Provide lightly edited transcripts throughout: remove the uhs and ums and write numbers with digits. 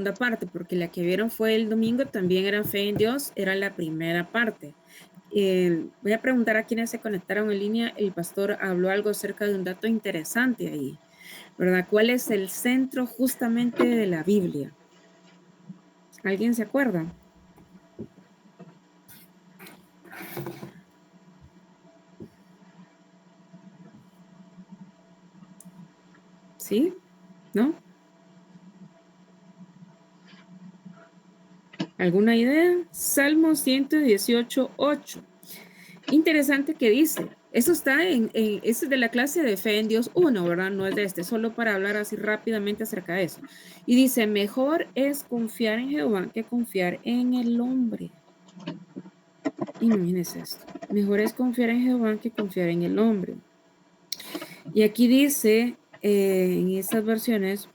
segunda parte, porque la que vieron fue el domingo, también era fe en Dios, era la primera parte. Voy a preguntar a quienes se conectaron en línea. El pastor habló algo acerca de un dato interesante ahí, ¿verdad? ¿Cuál es el centro justamente de la Biblia? ¿Alguien se acuerda? ¿Sí? ¿No? ¿Alguna idea? Salmo 118:8. Interesante que dice. Eso está eso es de la clase de fe en Dios 1, ¿verdad? No es de este, solo para hablar así rápidamente acerca de eso. Y dice, mejor es confiar en Jehová que confiar en el hombre. Imagínense esto. Mejor es confiar en Jehová que confiar en el hombre. Y aquí dice, en estas versiones,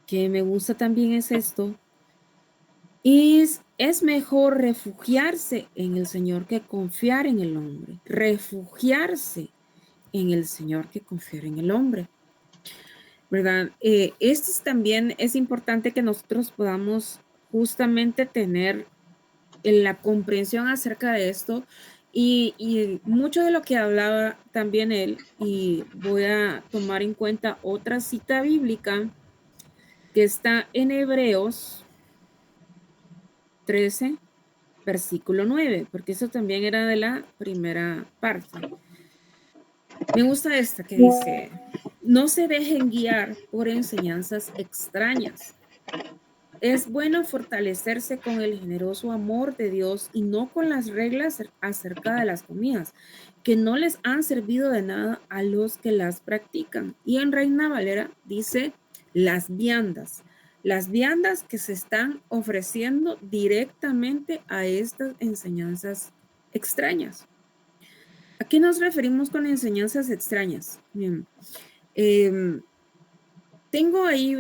que me gusta también es esto, es mejor refugiarse en el Señor que confiar en el hombre. Refugiarse en el Señor que confiar en el hombre, ¿verdad? Esto también es importante que nosotros podamos justamente tener la comprensión acerca de esto y mucho de lo que hablaba también él, y voy a tomar en cuenta otra cita bíblica que está en Hebreos 13, versículo 9, porque eso también era de la primera parte. Me gusta esta que dice, no se dejen guiar por enseñanzas extrañas. Es bueno fortalecerse con el generoso amor de Dios y no con las reglas acerca de las comidas, que no les han servido de nada a los que las practican. Y en Reina Valera dice las viandas que se están ofreciendo directamente a estas enseñanzas extrañas. ¿A qué nos referimos con enseñanzas extrañas? Bien. Tengo ahí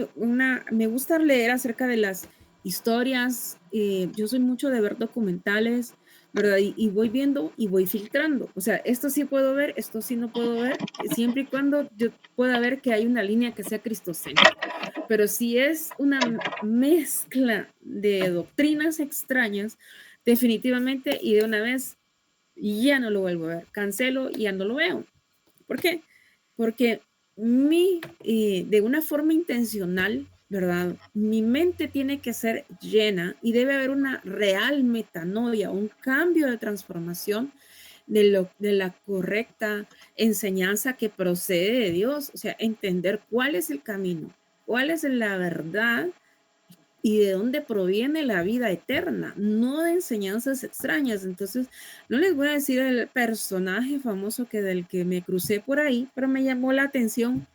me gusta leer acerca de las historias, yo soy mucho de ver documentales, ¿verdad? Y voy viendo y voy filtrando. O sea, esto sí puedo ver, esto sí no puedo ver, siempre y cuando yo pueda ver que hay una línea que sea cristocéntrica. Pero si es una mezcla de doctrinas extrañas, definitivamente y de una vez ya no lo vuelvo a ver, cancelo y ya no lo veo. ¿Por qué? Porque de una forma intencional, ¿verdad? Mi mente tiene que ser llena y debe haber una real metanoia, un cambio de transformación de la correcta enseñanza que procede de Dios, o sea, entender cuál es el camino, cuál es la verdad y de dónde proviene la vida eterna, no de enseñanzas extrañas. Entonces, no les voy a decir el personaje famoso del que me crucé por ahí, pero me llamó la atención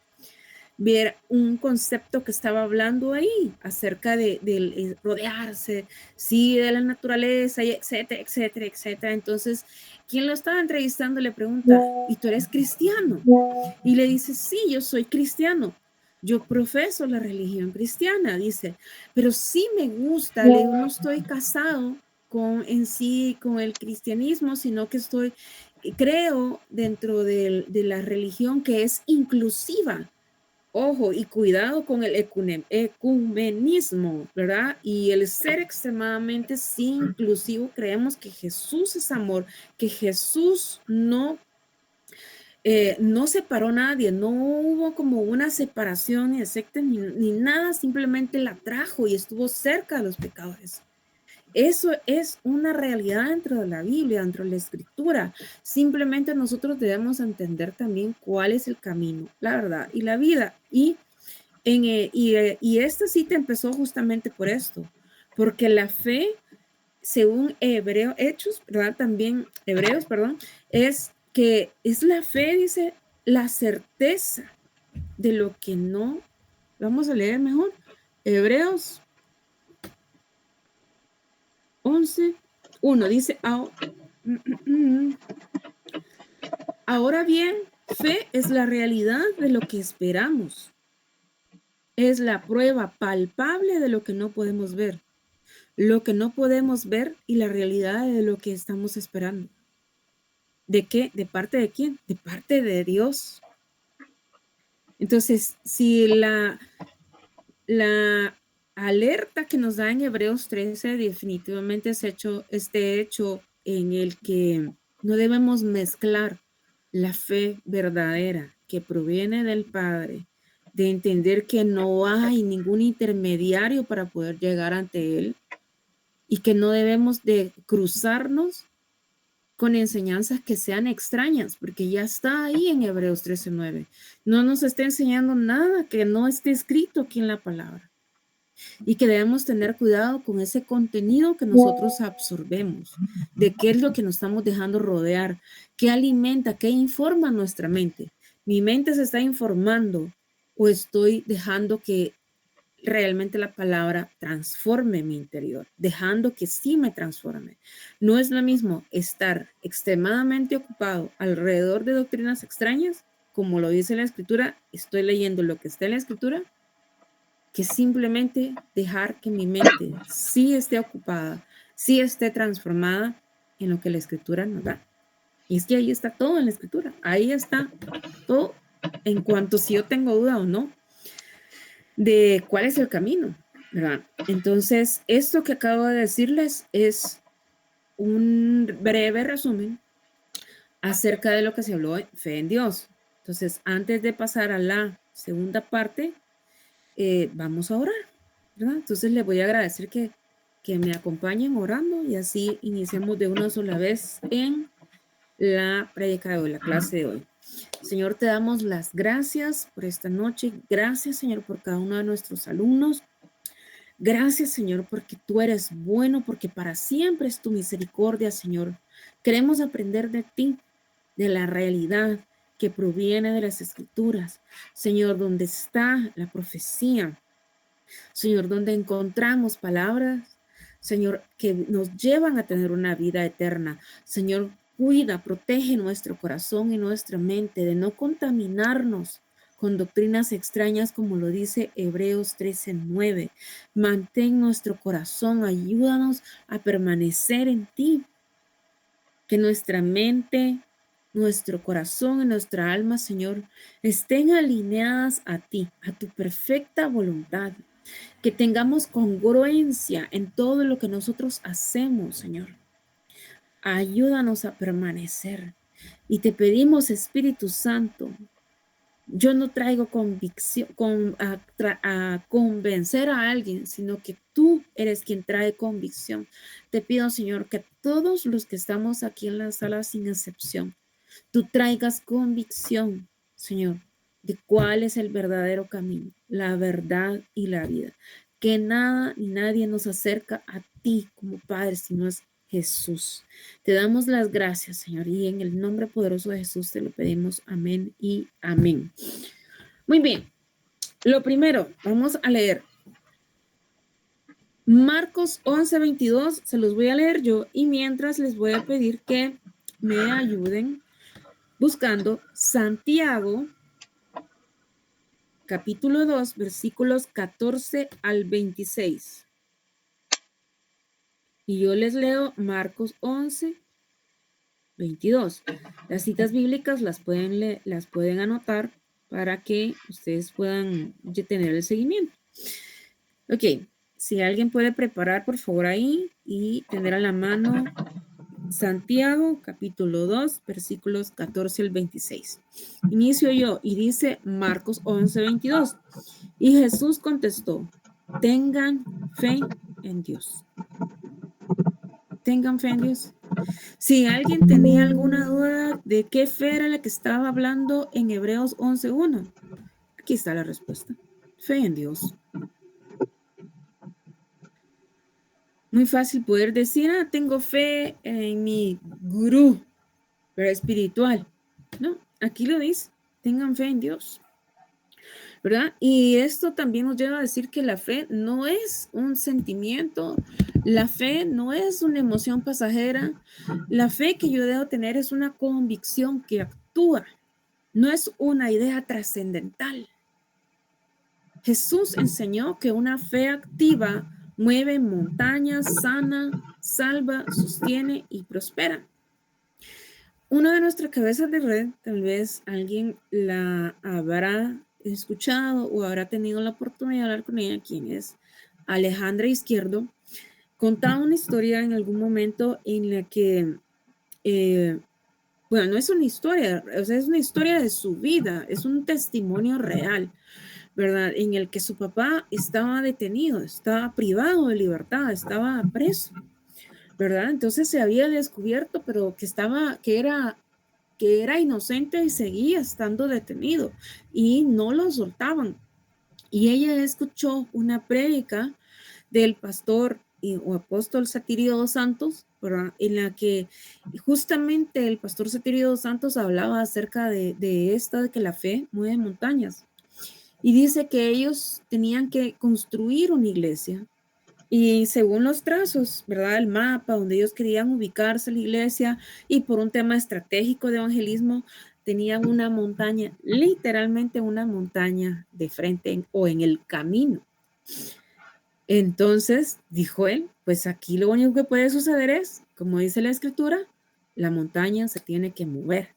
ver un concepto que estaba hablando ahí acerca de rodearse, sí, de la naturaleza, y etcétera, etcétera, etcétera. Entonces, quien lo estaba entrevistando le pregunta, ¿y tú eres cristiano? Y le dice, sí, yo soy cristiano. Yo profeso la religión cristiana, dice, pero sí me gusta, le digo, no estoy casado en sí con el cristianismo, sino que creo dentro de la religión que es inclusiva. Ojo, y cuidado con el ecumenismo, ¿verdad? Y el ser extremadamente sí inclusivo, creemos que Jesús es amor, que Jesús no separó a nadie, no hubo como una separación ni de sectas ni nada, simplemente la trajo y estuvo cerca de los pecadores. Eso es una realidad dentro de la Biblia, dentro de la Escritura. Simplemente nosotros debemos entender también cuál es el camino, la verdad y la vida. Y esta cita empezó justamente por esto, porque la fe, según Hechos, ¿verdad? También Hebreos, perdón, es que es la fe, dice, la certeza de lo que no. Vamos a leer mejor. Hebreos 11:1 dice, ahora bien, fe es la realidad de lo que esperamos. Es la prueba palpable de lo que no podemos ver. Lo que no podemos ver y la realidad de lo que estamos esperando. ¿De qué? ¿De parte de quién? De parte de Dios. Entonces, si la alerta que nos da en Hebreos 13 definitivamente es este hecho en el que no debemos mezclar la fe verdadera que proviene del Padre, de entender que no hay ningún intermediario para poder llegar ante Él y que no debemos de cruzarnos con enseñanzas que sean extrañas, porque ya está ahí en Hebreos 13:9. No nos está enseñando nada que no esté escrito aquí en la palabra y que debemos tener cuidado con ese contenido que nosotros absorbemos, de qué es lo que nos estamos dejando rodear, qué alimenta, qué informa nuestra mente. Mi mente se está informando o estoy dejando que realmente la palabra transforme mi interior, dejando que sí me transforme. No es lo mismo estar extremadamente ocupado alrededor de doctrinas extrañas, como lo dice la escritura, estoy leyendo lo que está en la escritura, que simplemente dejar que mi mente sí esté ocupada, sí esté transformada en lo que la escritura nos da. Y es que ahí está todo en la escritura, ahí está todo en cuanto si yo tengo duda o no de cuál es el camino, ¿verdad? Entonces, esto que acabo de decirles es un breve resumen acerca de lo que se habló de fe en Dios. Entonces, antes de pasar a la segunda parte, vamos a orar, ¿verdad? Entonces, les voy a agradecer que me acompañen orando y así iniciemos de una sola vez en la prédica de hoy, la clase de hoy. Señor, te damos las gracias por esta noche. Gracias, Señor, por cada uno de nuestros alumnos. Gracias, Señor, porque tú eres bueno, porque para siempre es tu misericordia, Señor. Queremos aprender de ti, de la realidad que proviene de las escrituras. Señor, donde está la profecía. Señor, donde encontramos palabras, Señor, que nos llevan a tener una vida eterna. Señor, cuida, protege nuestro corazón y nuestra mente de no contaminarnos con doctrinas extrañas, como lo dice Hebreos 13:9. Mantén nuestro corazón, ayúdanos a permanecer en ti. Que nuestra mente, nuestro corazón y nuestra alma, Señor, estén alineadas a ti, a tu perfecta voluntad. Que tengamos congruencia en todo lo que nosotros hacemos, Señor. Ayúdanos a permanecer. Y te pedimos, Espíritu Santo, yo no traigo convicción a convencer a alguien, sino que tú eres quien trae convicción. Te pido, Señor, que todos los que estamos aquí en la sala sin excepción, tú traigas convicción, Señor, de cuál es el verdadero camino, la verdad y la vida. Que nada ni nadie nos acerca a ti como Padre, sino es Jesús. Te damos las gracias, Señor, y en el nombre poderoso de Jesús te lo pedimos. Amén y amén. Muy bien. Lo primero, vamos a leer Marcos 11:22, se los voy a leer yo y mientras les voy a pedir que me ayuden buscando Santiago, capítulo 2, versículos 14 al 26. Y yo les leo Marcos 11:22. Las citas bíblicas las pueden anotar para que ustedes puedan tener el seguimiento. Ok, si alguien puede preparar por favor ahí y tener a la mano Santiago, capítulo 2, versículos 14 al 26. Inicio yo y dice Marcos 11:22. Y Jesús contestó, tengan fe en Dios. Tengan fe en Dios. Si alguien tenía alguna duda de qué fe era la que estaba hablando en Hebreos 11:1, aquí está la respuesta. Fe en Dios. Muy fácil poder decir, tengo fe en mi gurú, pero espiritual. No, aquí lo dice, tengan fe en Dios, ¿verdad? Y esto también nos lleva a decir que la fe no es un sentimiento, la fe no es una emoción pasajera, la fe que yo debo tener es una convicción que actúa, no es una idea trascendental. Jesús enseñó que una fe activa mueve montañas, sana, salva, sostiene y prospera. Una de nuestras cabezas de red, tal vez alguien la habrá escuchado o habrá tenido la oportunidad de hablar con ella, quien es Alejandra Izquierdo, contaba una historia en algún momento en la que, bueno, no es una historia, o sea, es una historia de su vida, es un testimonio real, ¿verdad? En el que su papá estaba detenido, estaba privado de libertad, estaba preso, ¿verdad? Entonces se había descubierto, pero que era inocente y seguía estando detenido y no lo soltaban. Y ella escuchó una prédica del pastor o apóstol Satirio dos Santos, ¿verdad? En la que justamente el pastor Satirio dos Santos hablaba acerca de que la fe mueve montañas. Y dice que ellos tenían que construir una iglesia. Y según los trazos, ¿verdad? El mapa donde ellos querían ubicarse la iglesia y por un tema estratégico de evangelismo, tenían una montaña, literalmente una montaña de frente o en el camino. Entonces, dijo él, pues aquí lo único que puede suceder es, como dice la escritura, la montaña se tiene que mover.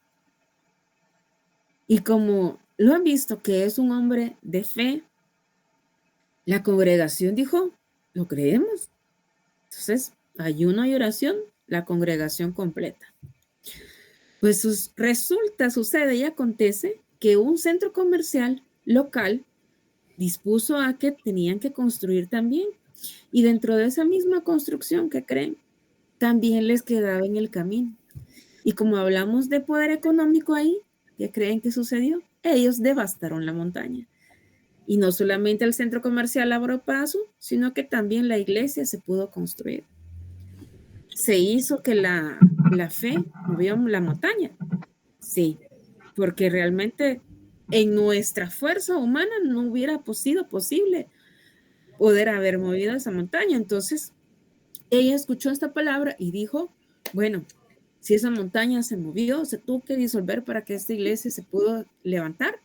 Y como lo han visto que es un hombre de fe, la congregación dijo, lo creemos. Entonces, ayuno y oración, la congregación completa. Pues resulta, sucede y acontece que un centro comercial local dispuso a que tenían que construir también. Y dentro de esa misma construcción, ¿qué creen? También les quedaba en el camino. Y como hablamos de poder económico ahí, ¿qué creen que sucedió? Ellos devastaron la montaña. Y no solamente el centro comercial abrió paso, sino que también la iglesia se pudo construir. Se hizo que la fe movió la montaña. Sí, porque realmente en nuestra fuerza humana no hubiera sido posible poder haber movido esa montaña. Entonces, ella escuchó esta palabra y dijo, bueno, si esa montaña se movió, se tuvo que disolver para que esta iglesia se pudo levantar.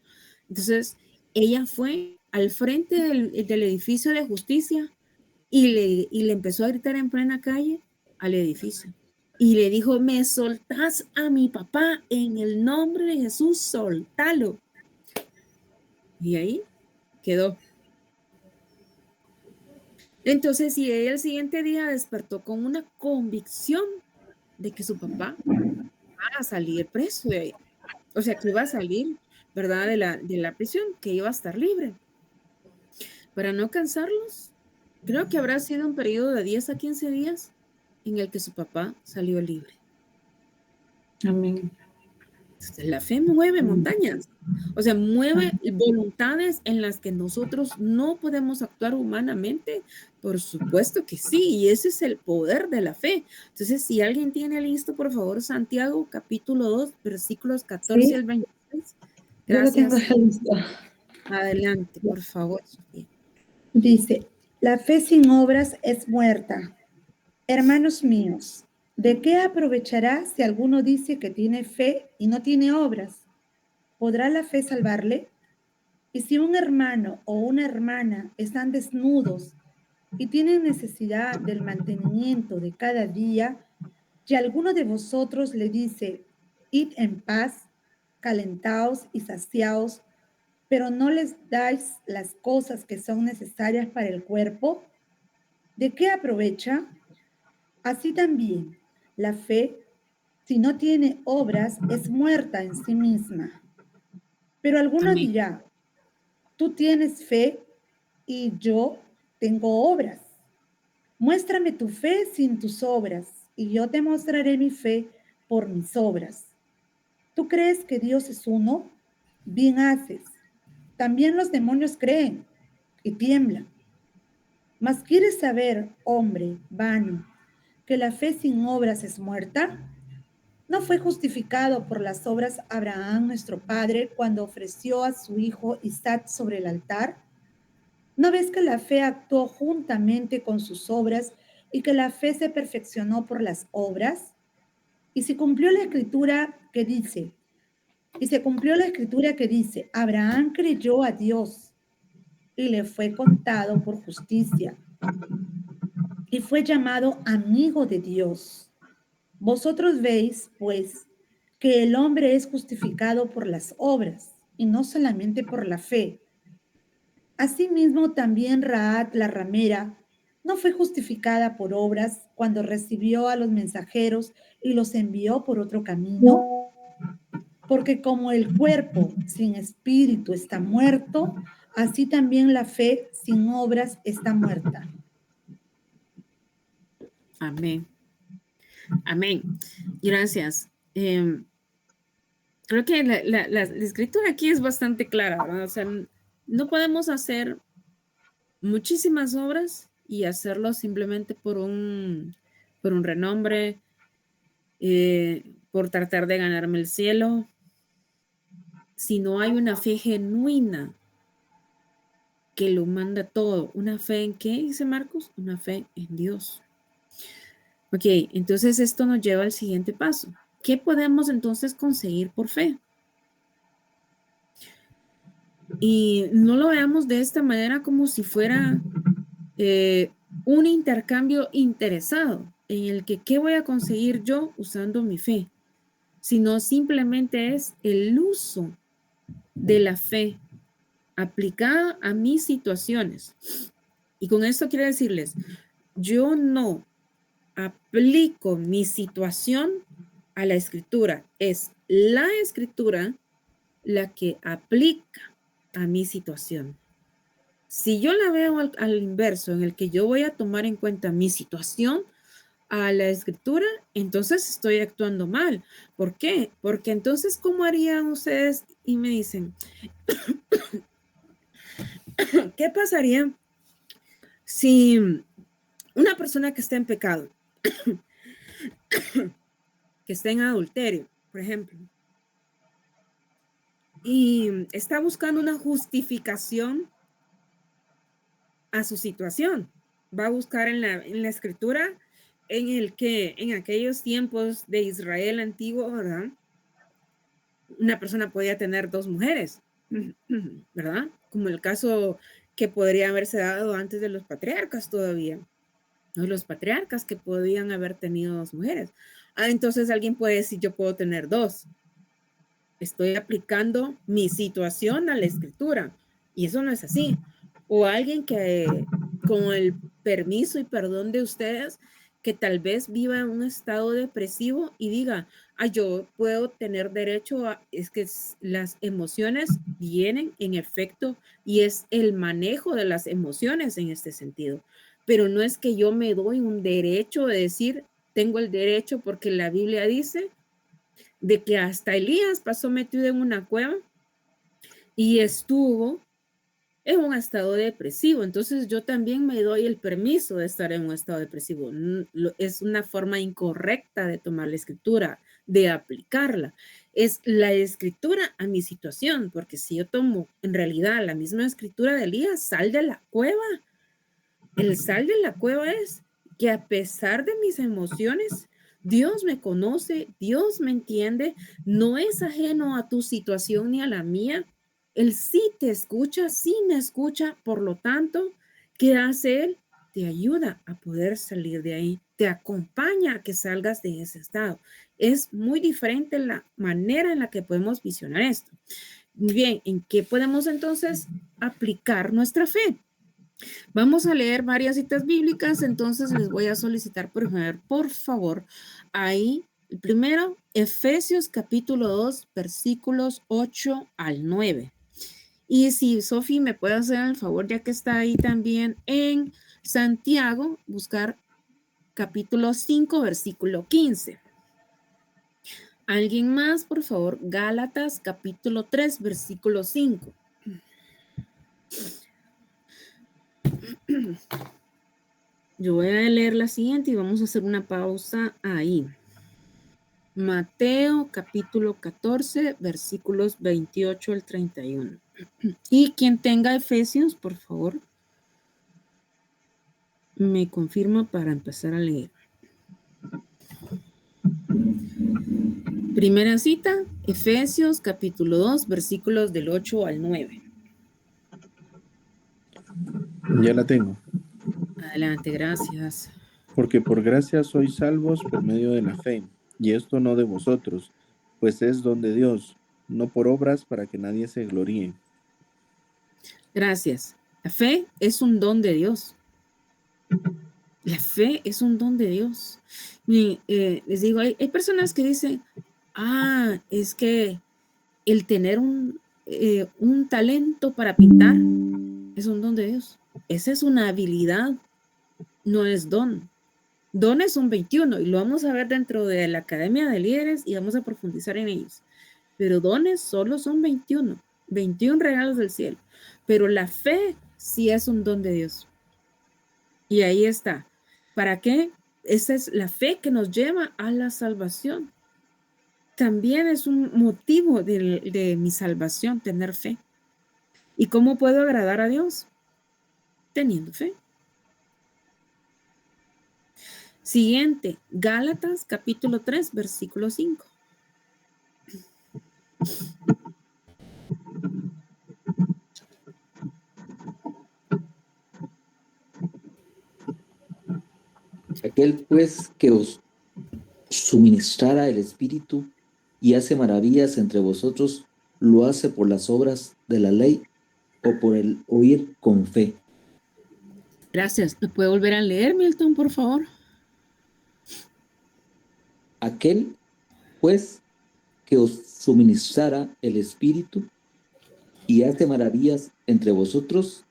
Entonces, ella fue al frente del edificio de justicia y le empezó a gritar en plena calle al edificio. Y le dijo, me soltás a mi papá en el nombre de Jesús, soltalo. Y ahí quedó. Entonces, y ella el siguiente día despertó con una convicción de que su papá iba a salir preso de ahí. O sea, que iba a salir, ¿verdad? De la prisión, que iba a estar libre. Para no cansarlos, creo que habrá sido un periodo de 10 a 15 días en el que su papá salió libre. Amén. Entonces, la fe mueve montañas, o sea, mueve voluntades en las que nosotros no podemos actuar humanamente. Por supuesto que sí, y ese es el poder de la fe. Entonces, si alguien tiene listo, por favor, Santiago, capítulo 2, versículos 14 al Sí, 26. yo lo tengo Gracias. ya listo. Adelante, por favor, Sofía. Dice, la fe sin obras es muerta. Hermanos míos, ¿de qué aprovechará si alguno dice que tiene fe y no tiene obras? ¿Podrá la fe salvarle? Y si un hermano o una hermana están desnudos y tienen necesidad del mantenimiento de cada día, y alguno de vosotros le dice, id en paz, calentaos y saciaos, pero no les dais las cosas que son necesarias para el cuerpo, ¿de qué aprovecha? Así también, la fe, si no tiene obras, es muerta en sí misma. Pero alguno Amén. dirá, tú tienes fe y yo tengo obras. Muéstrame tu fe sin tus obras, y yo te mostraré mi fe por mis obras. ¿Tú crees que Dios es uno? Bien haces. También los demonios creen y tiemblan. Mas ¿quieres saber, hombre vano, que la fe sin obras es muerta? ¿No fue justificado por las obras Abraham, nuestro padre, cuando ofreció a su hijo Isaac sobre el altar? ¿No ves que la fe actuó juntamente con sus obras y que la fe se perfeccionó por las obras? Y se cumplió la escritura que dice, y se cumplió la escritura que dice, Abraham creyó a Dios y le fue contado por justicia y fue llamado amigo de Dios. Vosotros veis, pues, que el hombre es justificado por las obras y no solamente por la fe. Asimismo, también Rahat la ramera no fue justificada por obras cuando recibió a los mensajeros y los envió por otro camino, porque como el cuerpo sin espíritu está muerto, así también la fe sin obras está muerta. Amén. Amén. Gracias. Creo que la escritura aquí es bastante clara, ¿verdad? O sea, no podemos hacer muchísimas obras y hacerlo simplemente por un renombre, por tratar de ganarme el cielo. Si no hay una fe genuina que lo manda todo, ¿una fe en qué, dice Marcos? Una fe en Dios. Ok, entonces esto nos lleva al siguiente paso. ¿Qué podemos entonces conseguir por fe? Y no lo veamos de esta manera como si fuera un intercambio interesado en el que qué voy a conseguir yo usando mi fe, sino simplemente es el uso de la fe aplicada a mis situaciones. Y con esto quiero decirles, yo no aplico mi situación a la escritura, es la escritura la que aplica a mi situación. Si yo la veo al inverso, en el que yo voy a tomar en cuenta mi situación a la escritura, entonces estoy actuando mal. ¿Por qué? Porque entonces, ¿cómo harían ustedes? Y me dicen, ¿qué pasaría si una persona que está en pecado, que está en adulterio, por ejemplo, y está buscando una justificación a su situación? Va a buscar en la escritura en el que en aquellos tiempos de Israel antiguo, ¿verdad? Una persona podía tener dos mujeres, ¿verdad? Como el caso que podría haberse dado antes de los patriarcas todavía, ¿no? Los patriarcas que podían haber tenido dos mujeres. Entonces alguien puede decir, yo puedo tener dos. Estoy aplicando mi situación a la escritura. Y eso no es así. O alguien que, con el permiso y perdón de ustedes, que tal vez viva en un estado depresivo y diga, yo puedo tener derecho a, es que las emociones vienen en efecto y es el manejo de las emociones en este sentido. Pero no es que yo me doy un derecho de decir, tengo el derecho porque la Biblia dice de que hasta Elías pasó metido en una cueva y estuvo en un estado depresivo. Entonces yo también me doy el permiso de estar en un estado depresivo. Es una forma incorrecta de tomar la escritura, de aplicarla. Es la escritura a mi situación, porque si yo tomo en realidad la misma escritura de Elías, sal de la cueva. El sal de la cueva es que a pesar de mis emociones, Dios me conoce, Dios me entiende, no es ajeno a tu situación ni a la mía. Él sí te escucha, sí me escucha, por lo tanto, ¿qué hace Él? Te ayuda a poder salir de ahí, te acompaña a que salgas de ese estado. Es muy diferente la manera en la que podemos visionar esto. Bien, ¿en qué podemos entonces aplicar nuestra fe? Vamos a leer varias citas bíblicas, entonces les voy a solicitar por favor, ahí, primero, Efesios capítulo 2, versículos 8 al 9. Y si Sofi me puede hacer el favor, ya que está ahí también en Santiago, buscar capítulo 5, versículo 15. ¿Alguien más, por favor? Gálatas capítulo 3, versículo 5. Yo voy a leer la siguiente y vamos a hacer una pausa ahí. Mateo capítulo 14, versículos 28 al 31. Y quien tenga Efesios, por favor, me confirma para empezar a leer. Primera cita, Efesios capítulo 2, versículos del 8 al 9. Ya la tengo. Adelante, gracias. Porque por gracia sois salvos por medio de la fe, y esto no de vosotros, pues es don de Dios, no por obras para que nadie se gloríe. Gracias. La fe es un don de Dios. La fe es un don de Dios. Y, les digo, hay personas que dicen, es que el tener un talento para pintar es un don de Dios. Esa es una habilidad, no es don. Dones son 21 y lo vamos a ver dentro de la Academia de Líderes y vamos a profundizar en ellos. Pero dones solo son 21 regalos del cielo. Pero la fe sí es un don de Dios. Y ahí está. ¿Para qué? Esa es la fe que nos lleva a la salvación. También es un motivo de mi salvación, tener fe. ¿Y cómo puedo agradar a Dios? Teniendo fe. Siguiente, Gálatas capítulo 3, versículo 5. Aquel pues que os suministrara el Espíritu y hace maravillas entre vosotros, ¿lo hace por las obras de la ley o por el oír con fe? Gracias. ¿Me puede volver a leer, Milton, por favor? Aquel pues que os suministrara el Espíritu y hace maravillas entre vosotros,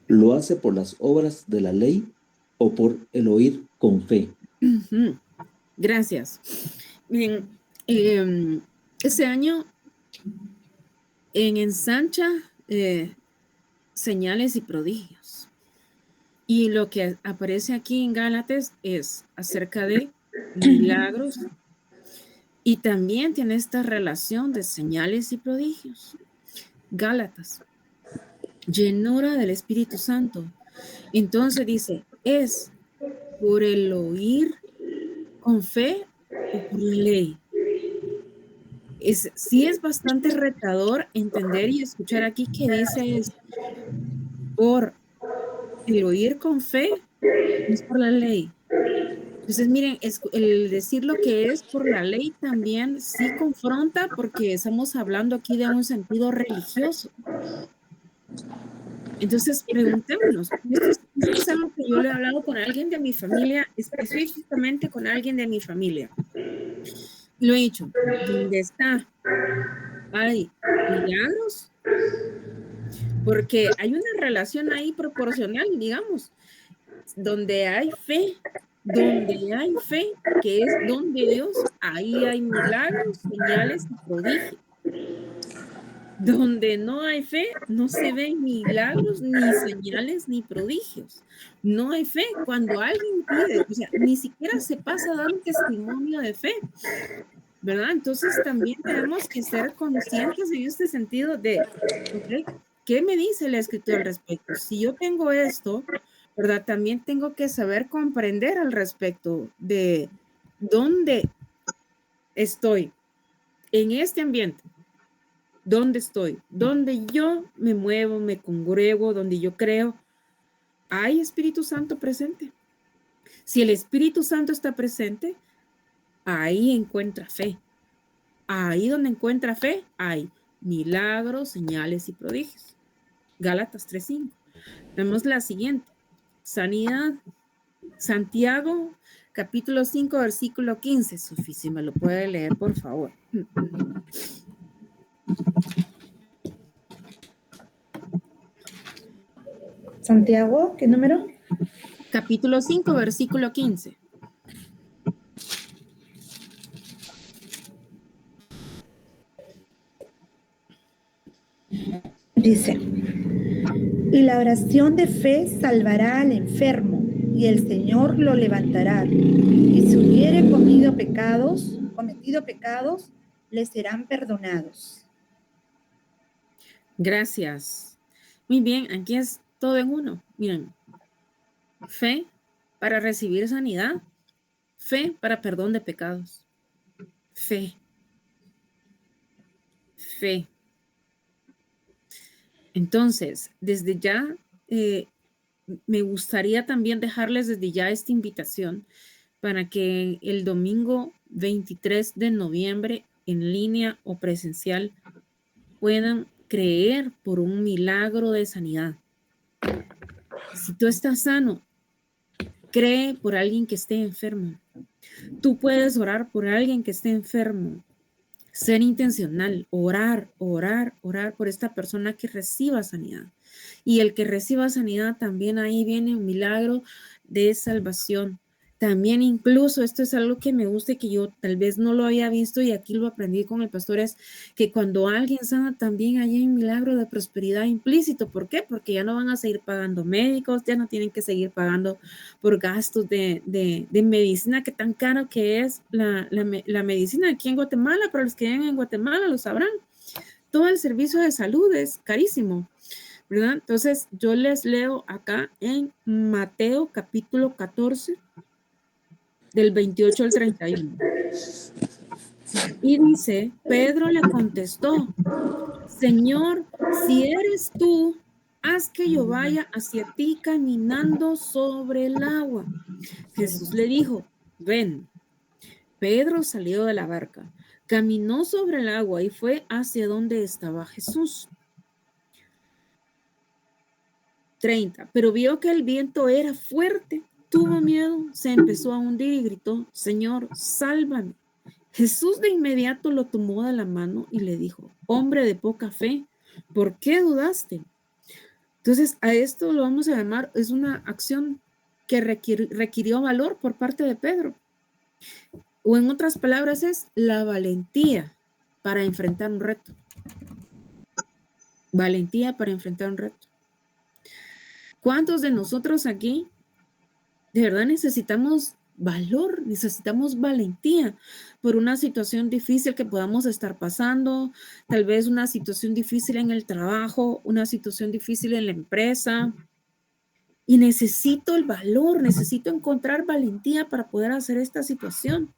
¿lo hace por las obras de la ley o por el oír con fe? Gracias. Bien, este año en Ensancha, señales y prodigios. Y lo que aparece aquí en Gálatas es acerca de milagros y también tiene esta relación de señales y prodigios. Gálatas, llenura del Espíritu Santo. Entonces dice, es por el oír con fe o por la ley. Sí es bastante retador entender y escuchar aquí que dice es por el oír con fe, no es por la ley. Entonces, miren, el decir lo que es por la ley también sí confronta porque estamos hablando aquí de un sentido religioso. Entonces, preguntémonos, esto es algo que yo le he hablado con alguien de mi familia, específicamente con alguien de mi familia. Lo he dicho, ¿dónde está? Hay milagros, porque hay una relación ahí proporcional, digamos, donde hay fe, que es don de Dios, ahí hay milagros, señales y prodigios. Donde no hay fe, no se ven milagros, ni señales, ni prodigios. No hay fe. Cuando alguien pide, o sea, ni siquiera se pasa a dar un testimonio de fe, ¿verdad? Entonces también tenemos que ser conscientes en este sentido de, ok, ¿qué me dice la escritura al respecto? Si yo tengo esto, ¿verdad? También tengo que saber comprender al respecto de dónde estoy en este ambiente. ¿Dónde estoy? Donde yo me muevo, me congrego, donde yo creo, hay Espíritu Santo presente. Si el Espíritu Santo está presente, ahí encuentra fe. Ahí donde encuentra fe, hay milagros, señales y prodigios. Gálatas 3:5. Vemos la siguiente. Sanidad. Santiago, capítulo 5, versículo 15. Sofía, si me lo puede leer, por favor. Santiago, ¿qué número? Capítulo 5, versículo 15. Dice, y la oración de fe salvará al enfermo, y el Señor lo levantará. Y si hubiere cometido pecados, le serán perdonados. Gracias. Muy bien, aquí es todo en uno. Miren, fe para recibir sanidad, fe para perdón de pecados, fe, fe. Entonces, desde ya, me gustaría también dejarles desde ya esta invitación para que el domingo 23 de noviembre, en línea o presencial, puedan creer por un milagro de sanidad. Si tú estás sano, cree por alguien que esté enfermo. Tú puedes orar por alguien que esté enfermo. Ser intencional, orar, orar, orar por esta persona que reciba sanidad. Y el que reciba sanidad, también ahí viene un milagro de salvación. También incluso, esto es algo que me gusta y que yo tal vez no lo había visto y aquí lo aprendí con el pastor, es que cuando alguien sana también hay un milagro de prosperidad implícito. ¿Por qué? Porque ya no van a seguir pagando médicos, ya no tienen que seguir pagando por gastos de medicina, que tan caro que es la medicina aquí en Guatemala. Para los que viven en Guatemala lo sabrán. Todo el servicio de salud es carísimo, ¿verdad? Entonces yo les leo acá en Mateo capítulo 14, del 28 al 31. Y dice, Pedro le contestó, Señor, si eres tú, haz que yo vaya hacia ti caminando sobre el agua. Jesús le dijo, ven. Pedro salió de la barca, caminó sobre el agua y fue hacia donde estaba Jesús. 30. Pero vio que el viento era fuerte, tuvo miedo, se empezó a hundir y gritó, Señor, sálvame. Jesús de inmediato lo tomó de la mano y le dijo, hombre de poca fe, ¿por qué dudaste? Entonces, a esto lo vamos a llamar, es una acción que requirió valor por parte de Pedro. O en otras palabras, es la valentía para enfrentar un reto. Valentía para enfrentar un reto. ¿Cuántos de nosotros aquí de verdad necesitamos valor, necesitamos valentía por una situación difícil que podamos estar pasando, tal vez una situación difícil en el trabajo, una situación difícil en la empresa? Y necesito el valor, necesito encontrar valentía para poder hacer esta situación.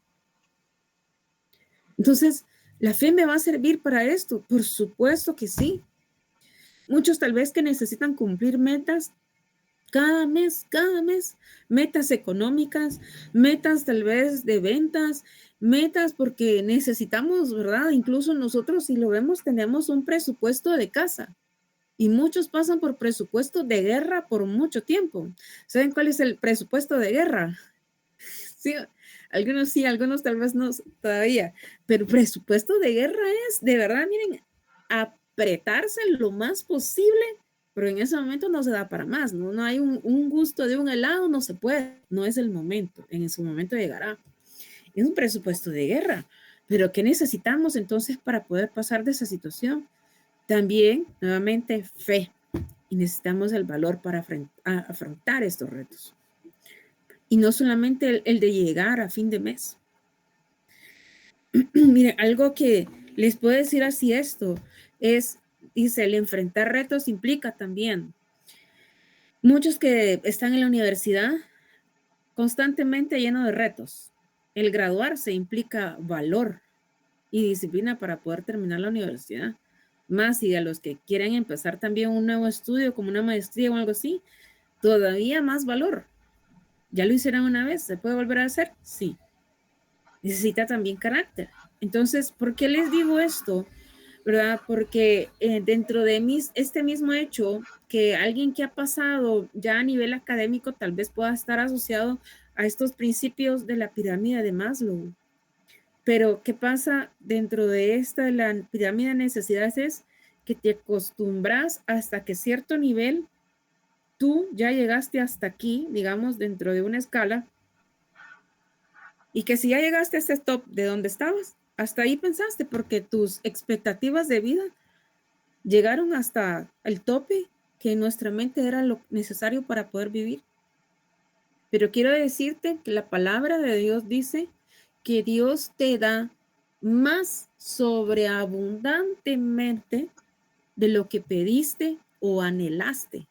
Entonces, ¿la fe me va a servir para esto? Por supuesto que sí. Muchos tal vez que necesitan cumplir metas cada mes, metas económicas, metas tal vez de ventas, metas porque necesitamos, ¿verdad? Incluso nosotros, si lo vemos, tenemos un presupuesto de casa y muchos pasan por presupuesto de guerra por mucho tiempo. ¿Saben cuál es el presupuesto de guerra? Sí, algunos tal vez no todavía, pero presupuesto de guerra es, de verdad, miren, apretarse lo más posible, pero en ese momento no se da para más, ¿no? No hay un gusto de un helado, no se puede, no es el momento, en su momento llegará. Es un presupuesto de guerra, pero ¿qué necesitamos entonces para poder pasar de esa situación? También, nuevamente, fe, y necesitamos el valor para afrontar estos retos. Y no solamente el de llegar a fin de mes. Mire, algo que les puedo decir así esto es, dice, el enfrentar retos implica también. Muchos que están en la universidad constantemente lleno de retos. El graduarse implica valor y disciplina para poder terminar la universidad. Más y a los que quieren empezar también un nuevo estudio como una maestría o algo así, todavía más valor. ¿Ya lo hicieron una vez? ¿Se puede volver a hacer? Sí. Necesita también carácter. Entonces, ¿por qué les digo esto? ¿Verdad? Porque dentro de este mismo hecho, que alguien que ha pasado ya a nivel académico tal vez pueda estar asociado a estos principios de la pirámide de Maslow. Pero, ¿qué pasa dentro de la pirámide de necesidades? Es que te acostumbras hasta que cierto nivel tú ya llegaste hasta aquí, digamos, dentro de una escala, y que si ya llegaste a este stop de donde estabas, hasta ahí pensaste, porque tus expectativas de vida llegaron hasta el tope que en nuestra mente era lo necesario para poder vivir. Pero quiero decirte que la palabra de Dios dice que Dios te da más sobreabundantemente de lo que pediste o anhelaste.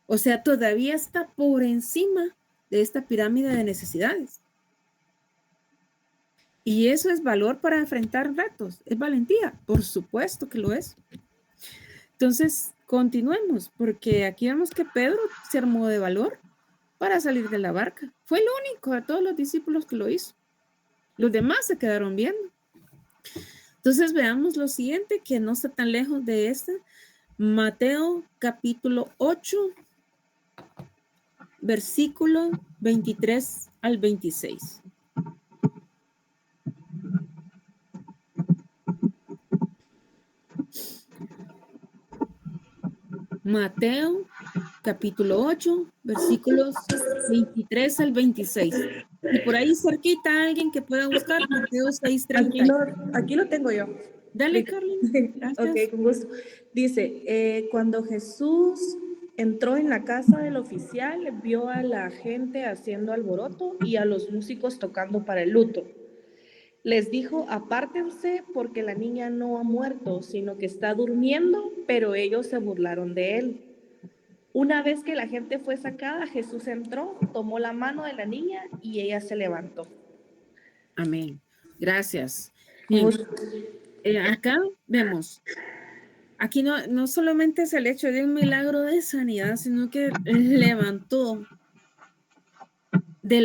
O sea, todavía está por encima de esta pirámide de necesidades. Y eso es valor para enfrentar retos, es valentía, por supuesto que lo es. Entonces, continuemos, porque aquí vemos que Pedro se armó de valor para salir de la barca. Fue el único de todos los discípulos que lo hizo. Los demás se quedaron viendo. Entonces, veamos lo siguiente, que no está tan lejos de esta. Mateo capítulo 8, versículo 23 al 26. Mateo, capítulo 8, versículos 23 al 26. Y por ahí cerquita alguien que pueda buscar Mateo 6:30. Aquí lo tengo yo. Dale, Carlin. Ok, Gracias. con gusto. Dice, cuando Jesús entró en la casa del oficial, vio a la gente haciendo alboroto y a los músicos tocando para el luto. Les dijo, apártense porque la niña no ha muerto, sino que está durmiendo, pero ellos se burlaron de él. Una vez que la gente fue sacada, Jesús entró, tomó la mano de la niña y ella se levantó. Amén. Gracias. Con Bien, gusto. acá vemos, aquí no solamente es el hecho de un milagro de sanidad, sino que levantó de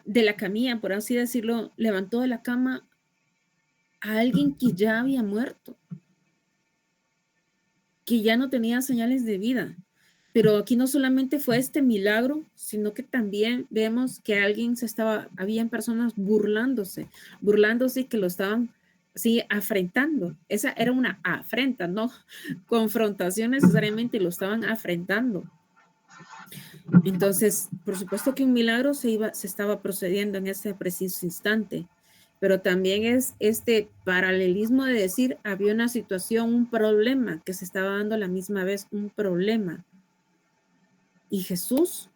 la camilla, por así decirlo, levantó de la cama a alguien que ya había muerto, que ya no tenía señales de vida. Pero aquí no solamente fue este milagro, sino que también vemos que habían personas burlándose y que lo estaban así afrentando. Esa era una afrenta, no confrontación necesariamente, lo estaban afrentando. Entonces, por supuesto que un milagro se estaba procediendo en ese preciso instante, pero también es este paralelismo de decir, había una situación, un problema que se estaba dando a la misma vez, un problema. Y Jesús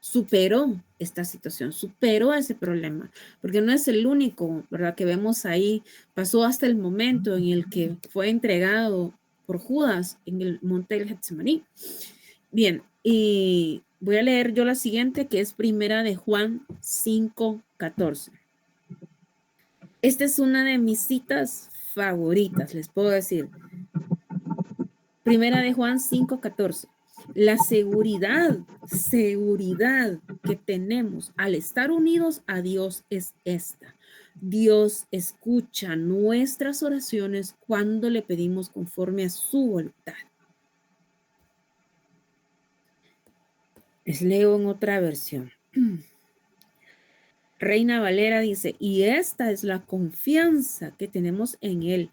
superó esta situación, superó ese problema, porque no es el único, ¿verdad? Que vemos ahí, pasó hasta el momento en el que fue entregado por Judas en el monte del Getsemaní. Bien, y voy a leer yo la siguiente, que es primera de Juan 5:14. Esta es una de mis citas favoritas, les puedo decir. Primera de Juan 5:14. La seguridad que tenemos al estar unidos a Dios es esta. Dios escucha nuestras oraciones cuando le pedimos conforme a su voluntad. Les leo en otra versión. Reina Valera dice, y esta es la confianza que tenemos en Él.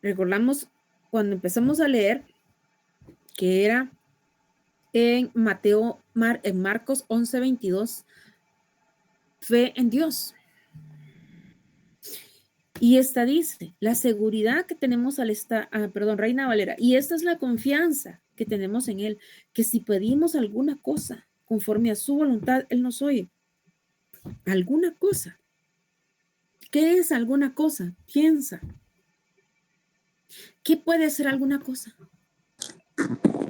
Recordamos cuando empezamos a leer que era en Marcos 11:22, fe en Dios. Y esta dice, la seguridad que tenemos al estar, Reina Valera, y esta es la confianza que tenemos en Él, que si pedimos alguna cosa conforme a su voluntad, Él nos oye. Alguna cosa. ¿Qué es alguna cosa? Piensa. ¿Qué puede ser alguna cosa?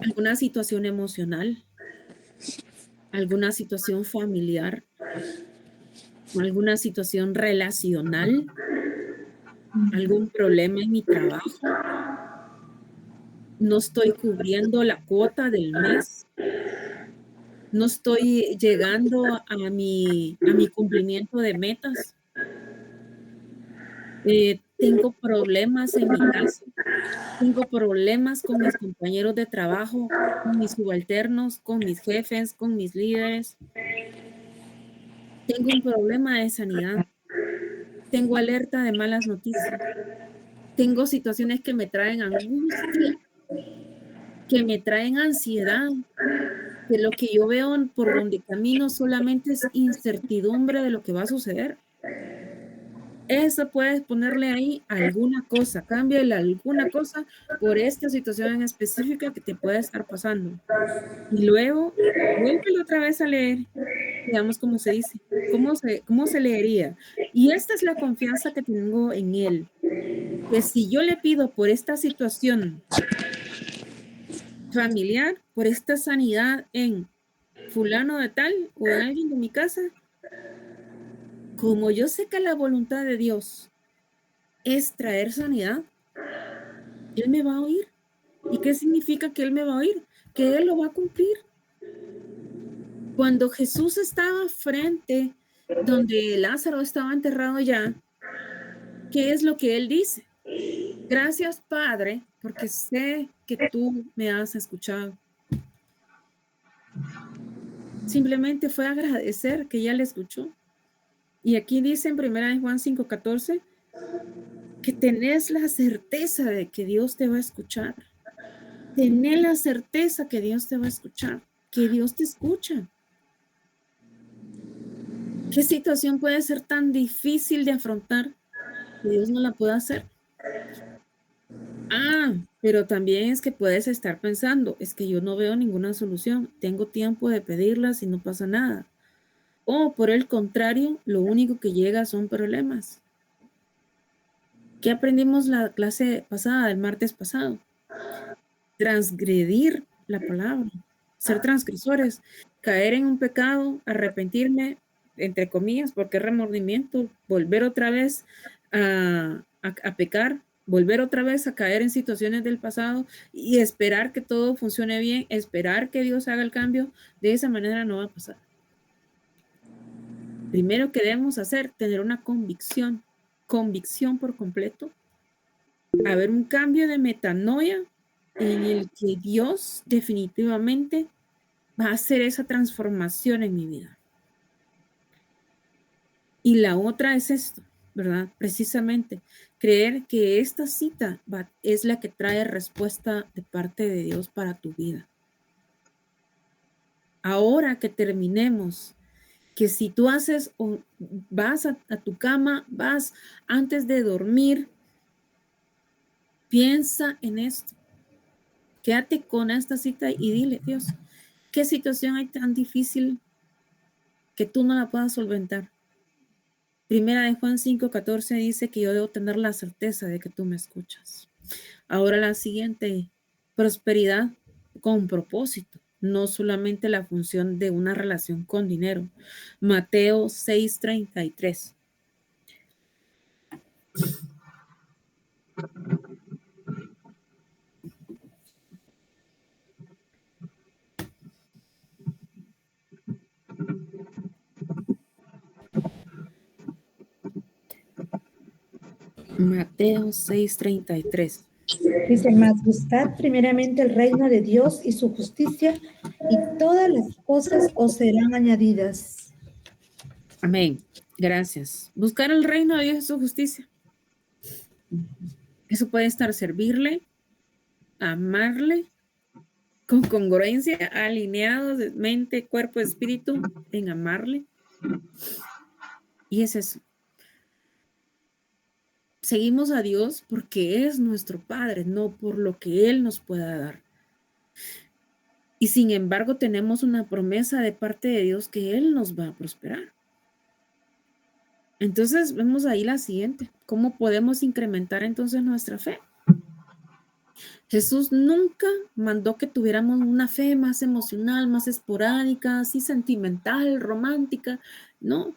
¿Alguna situación emocional? ¿Alguna situación familiar? ¿Alguna situación relacional? ¿Algún problema en mi trabajo? ¿No estoy cubriendo la cuota del mes? ¿No estoy llegando a mi cumplimiento de metas? ¿Tengo problemas en mi casa? ¿Tengo problemas con mis compañeros de trabajo, con mis subalternos, con mis jefes, con mis líderes? ¿Tengo un problema de sanidad? ¿Tengo alerta de malas noticias? ¿Tengo situaciones que me traen angustia, que me traen ansiedad? Que lo que yo veo por donde camino solamente es incertidumbre de lo que va a suceder. Eso puedes ponerle ahí alguna cosa, cámbiale alguna cosa por esta situación en específica que te puede estar pasando. Y luego, vuélvelo otra vez a leer, veamos cómo se dice, cómo se leería. Y esta es la confianza que tengo en Él, que si yo le pido por esta situación familiar, por esta sanidad en fulano de tal o en alguien de mi casa, como yo sé que la voluntad de Dios es traer sanidad, Él me va a oír. ¿Y qué significa que Él me va a oír? Que Él lo va a cumplir. Cuando Jesús estaba frente donde Lázaro estaba enterrado ya, ¿qué es lo que Él dice? Gracias, Padre, porque sé que tú me has escuchado. Simplemente fue agradecer que ya le escuchó. Y aquí dice en 1 Juan 5:14 que tenés la certeza de que Dios te va a escuchar. Tenés la certeza que Dios te va a escuchar, que Dios te escucha. ¿Qué situación puede ser tan difícil de afrontar que Dios no la pueda hacer? Pero también es que puedes estar pensando, es que yo no veo ninguna solución, tengo tiempo de pedirlas y no pasa nada. O por el contrario, lo único que llega son problemas. ¿Qué aprendimos la clase pasada, el martes pasado? Transgredir la palabra, ser transgresores, caer en un pecado, arrepentirme, entre comillas, porque es remordimiento, volver otra vez a pecar, volver otra vez a caer en situaciones del pasado y esperar que todo funcione bien, esperar que Dios haga el cambio. De esa manera no va a pasar. Primero que debemos hacer, tener una convicción por completo, haber un cambio de metanoia en el que Dios definitivamente va a hacer esa transformación en mi vida. Y la otra es esto, ¿verdad? Precisamente, creer que esta cita es la que trae respuesta de parte de Dios para tu vida. Ahora que terminemos, que si tú haces o vas a tu cama, vas antes de dormir, piensa en esto. Quédate con esta cita y dile, Dios, ¿qué situación hay tan difícil que tú no la puedas solventar? 1 Juan 5:14 dice que yo debo tener la certeza de que tú me escuchas. Ahora la siguiente, prosperidad con propósito, no solamente la función de una relación con dinero. Mateo 6:33. Mateo 6:33. Dice más, buscad primeramente el reino de Dios y su justicia, y todas las cosas os serán añadidas. Amén. Gracias. Buscar el reino de Dios y su justicia. Eso puede estar servirle, amarle, con congruencia, alineados de mente, cuerpo, espíritu, en amarle. Y es eso. Seguimos a Dios porque es nuestro Padre, no por lo que Él nos pueda dar. Y sin embargo tenemos una promesa de parte de Dios que Él nos va a prosperar. Entonces vemos ahí la siguiente. ¿Cómo podemos incrementar entonces nuestra fe? Jesús nunca mandó que tuviéramos una fe más emocional, más esporádica, así sentimental, romántica, no,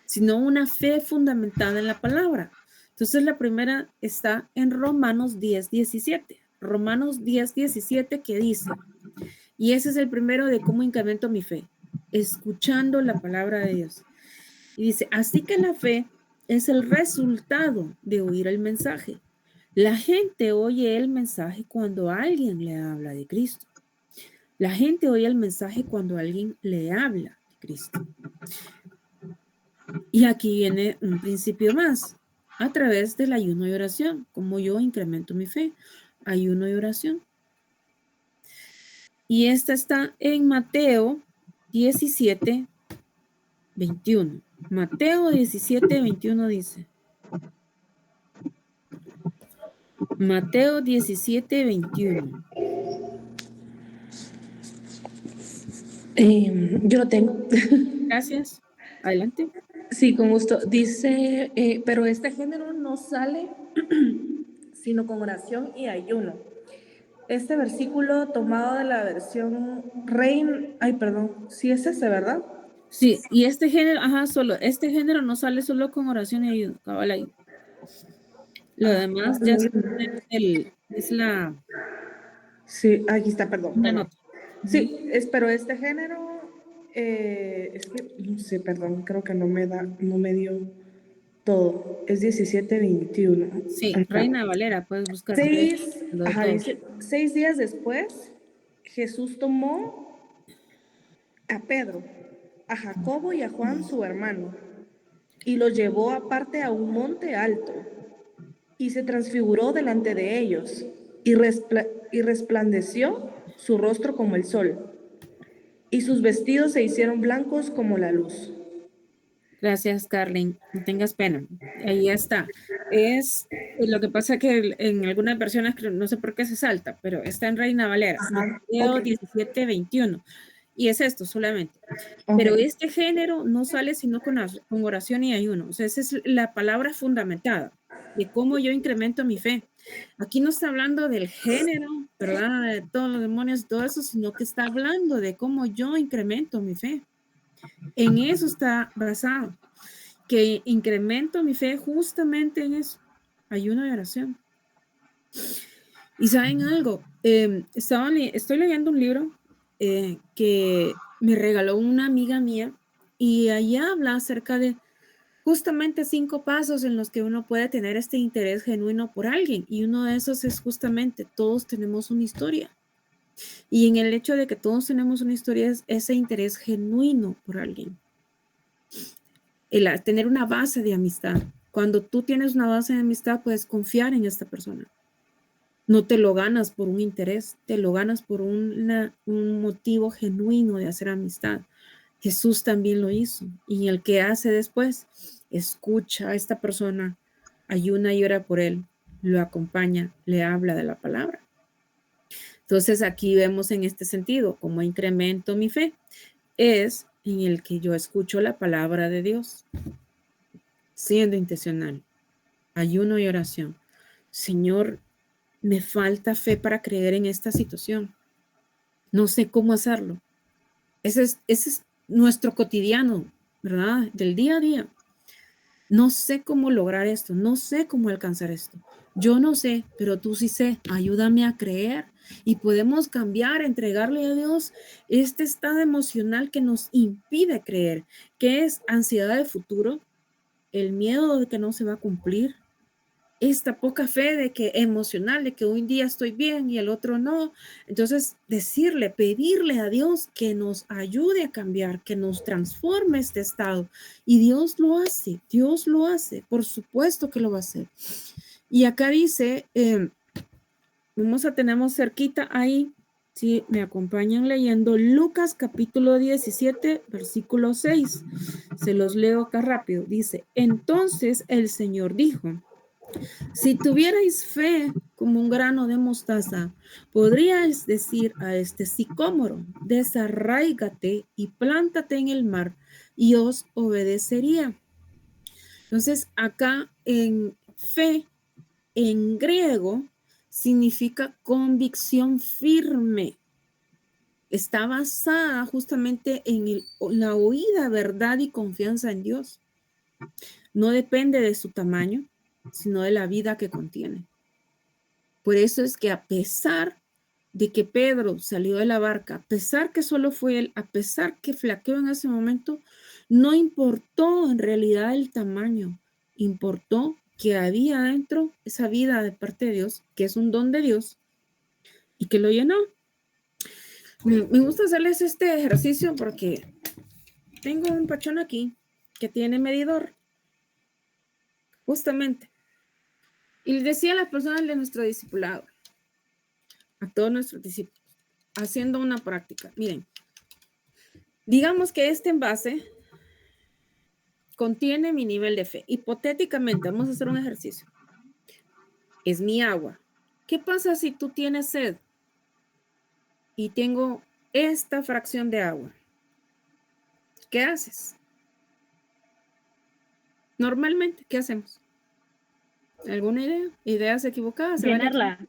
sino una fe fundamentada en la palabra. Entonces la primera está en Romanos 10:17. Romanos 10:17 que dice, y ese es el primero de cómo incremento mi fe, escuchando la palabra de Dios. Y dice, así que la fe es el resultado de oír el mensaje. La gente oye el mensaje cuando alguien le habla de Cristo. La gente oye el mensaje cuando alguien le habla de Cristo. Y aquí viene un principio más, a través del ayuno y oración. Como yo incremento mi fe, ayuno y oración. Y esta está en Mateo 17:21. Mateo 17:21 dice. Mateo 17:21. Yo lo tengo. Gracias. Adelante. Sí, con gusto. Dice, pero este género no sale sino con oración y ayuno. Este versículo tomado de la versión sí es ese, ¿verdad? Sí, y este género, este género no sale solo con oración y ayuno, cabal ahí. Lo demás ya es la... Sí, aquí está, perdón. Una nota. Sí, pero este género, es que, no sé, perdón, creo que no me dio todo. Es 17:21. Sí, Reina Valera, puedes buscar. Dice, 6 días después, Jesús tomó a Pedro, a Jacobo y a Juan su hermano, y los llevó aparte a un monte alto, y se transfiguró delante de ellos, y resplandeció su rostro como el sol, y sus vestidos se hicieron blancos como la luz. Gracias, Carlin. No tengas pena. Ahí está. Es lo que pasa que en algunas versiones, no sé por qué se salta, pero está en Reina Valera, Mateo 17:21. Y es esto solamente. Pero este género no sale sino con oración y ayuno. O sea, esa es la palabra fundamentada de cómo yo incremento mi fe. Aquí no está hablando del género, ¿verdad? De todos los demonios, todo eso, sino que está hablando de cómo yo incremento mi fe. En eso está basado, que incremento mi fe justamente en eso, ayuno y oración. Y saben algo, estoy leyendo un libro que me regaló una amiga mía y ahí habla acerca de justamente 5 pasos en los que uno puede tener este interés genuino por alguien. Y uno de esos es justamente, todos tenemos una historia. Y en el hecho de que todos tenemos una historia es ese interés genuino por alguien. Tener una base de amistad. Cuando tú tienes una base de amistad, puedes confiar en esta persona. No te lo ganas por un interés, te lo ganas por un motivo genuino de hacer amistad. Jesús también lo hizo. Y el que hace después, escucha a esta persona, ayuna y ora por él, lo acompaña, le habla de la palabra. Entonces aquí vemos en este sentido, cómo incremento mi fe, es en el que yo escucho la palabra de Dios, siendo intencional, ayuno y oración. Señor, me falta fe para creer en esta situación. No sé cómo hacerlo. Ese es nuestro cotidiano, ¿verdad? Del día a día. No sé cómo lograr esto, no sé cómo alcanzar esto. Yo no sé, pero tú sí sé. Ayúdame a creer y podemos cambiar, entregarle a Dios este estado emocional que nos impide creer, que es ansiedad de futuro, el miedo de que no se va a cumplir, esta poca fe de que emocional, de que un día estoy bien y el otro no. Entonces, pedirle a Dios que nos ayude a cambiar, que nos transforme este estado. Y Dios lo hace, por supuesto que lo va a hacer. Y acá dice, tenemos cerquita ahí, si me acompañan leyendo Lucas capítulo 17, versículo 6. Se los leo acá rápido. Dice, entonces el Señor dijo, si tuvierais fe como un grano de mostaza, podríais decir a este sicómoro, desarráigate y plántate en el mar, y os obedecería. Entonces, acá en fe, en griego, significa convicción firme. Está basada justamente en la oída verdad y confianza en Dios. No depende de su tamaño, sino de la vida que contiene. Por eso es que a pesar de que Pedro salió de la barca, a pesar que solo fue él, a pesar que flaqueó en ese momento, no importó en realidad el tamaño, importó que había dentro esa vida de parte de Dios, que es un don de Dios, y que lo llenó. Me gusta hacerles este ejercicio porque tengo un pachón aquí que tiene medidor, justamente. Y les decía a las personas de nuestro discipulado, a todos nuestros discípulos, haciendo una práctica. Miren, digamos que este envase contiene mi nivel de fe. Hipotéticamente, vamos a hacer un ejercicio. Es mi agua. ¿Qué pasa si tú tienes sed y tengo esta fracción de agua? ¿Qué haces? Normalmente, ¿qué hacemos? ¿Alguna idea? ¿Ideas equivocadas? Llenarla.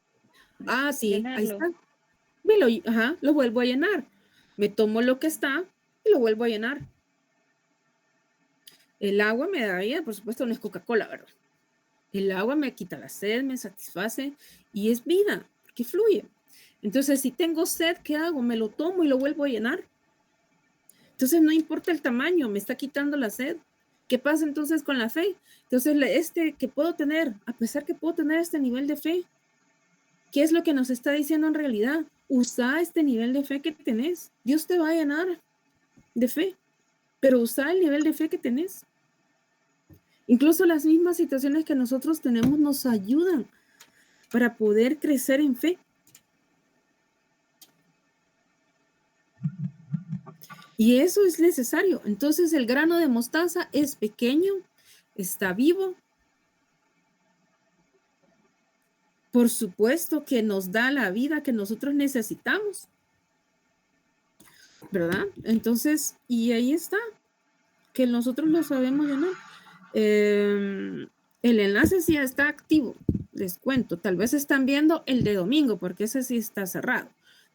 Ah, sí, Llenarlo. ahí está. Lo vuelvo a llenar. Me tomo lo que está y lo vuelvo a llenar. El agua me da vida, por supuesto, no es Coca-Cola, ¿verdad? El agua me quita la sed, me satisface y es vida, porque fluye. Entonces, si tengo sed, ¿qué hago? Me lo tomo y lo vuelvo a llenar. Entonces, no importa el tamaño, me está quitando la sed. ¿Qué pasa entonces con la fe? Entonces, que puedo tener, a pesar que puedo tener este nivel de fe, ¿qué es lo que nos está diciendo en realidad? Usa este nivel de fe que tenés. Dios te va a llenar. de fe, pero usa el nivel de fe que tenés. Incluso las mismas situaciones que nosotros tenemos nos ayudan para poder crecer en fe. Y eso es necesario. Entonces el grano de mostaza es pequeño, está vivo. Por supuesto que nos da la vida que nosotros necesitamos, ¿verdad? Entonces, y ahí está, que nosotros lo sabemos llenar. El enlace sí está activo, les cuento. Tal vez están viendo el de domingo, porque ese sí está cerrado,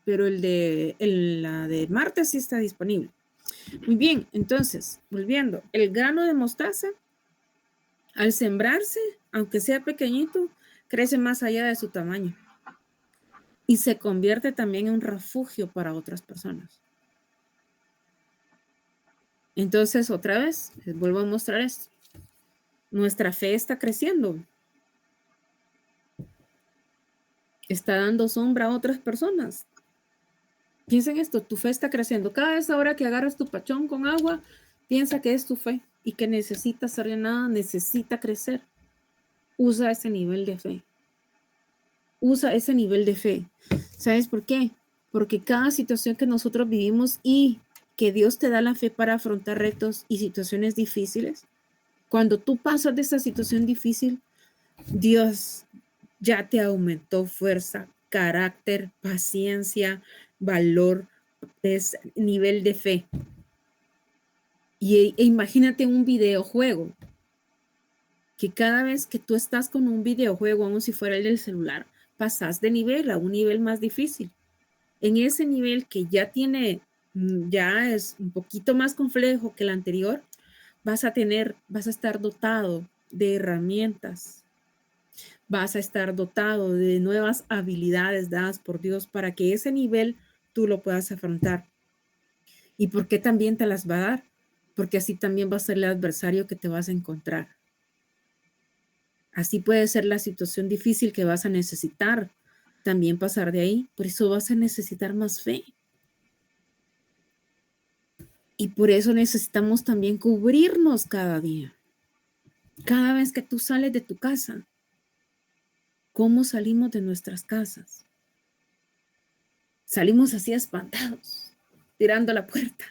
pero la de martes sí está disponible. Muy bien, entonces, volviendo, el grano de mostaza, al sembrarse, aunque sea pequeñito, crece más allá de su tamaño y se convierte también en un refugio para otras personas. Entonces, otra vez, les vuelvo a mostrar esto. Nuestra fe está creciendo. Está dando sombra a otras personas. Piensa en esto, tu fe está creciendo. Cada vez ahora que agarras tu pachón con agua, piensa que es tu fe y que necesita ser llenada, necesita crecer. Usa ese nivel de fe. Usa ese nivel de fe. ¿Sabes por qué? Porque cada situación que nosotros vivimos y que Dios te da la fe para afrontar retos y situaciones difíciles, cuando tú pasas de esa situación difícil, Dios ya te aumentó fuerza, carácter, paciencia, valor, nivel de fe. E imagínate un videojuego, que cada vez que tú estás con un videojuego, aun si fuera el del celular, pasas de nivel a un nivel más difícil. En ese nivel que ya es un poquito más complejo que el anterior, vas a estar dotado de herramientas, vas a estar dotado de nuevas habilidades dadas por Dios para que ese nivel tú lo puedas afrontar. ¿Y por qué también te las va a dar? Porque así también va a ser el adversario que te vas a encontrar. Así puede ser la situación difícil que vas a necesitar también pasar de ahí. Por eso vas a necesitar más fe. Y por eso necesitamos también cubrirnos cada día. Cada vez que tú sales de tu casa, ¿cómo salimos de nuestras casas? Salimos así espantados, tirando la puerta,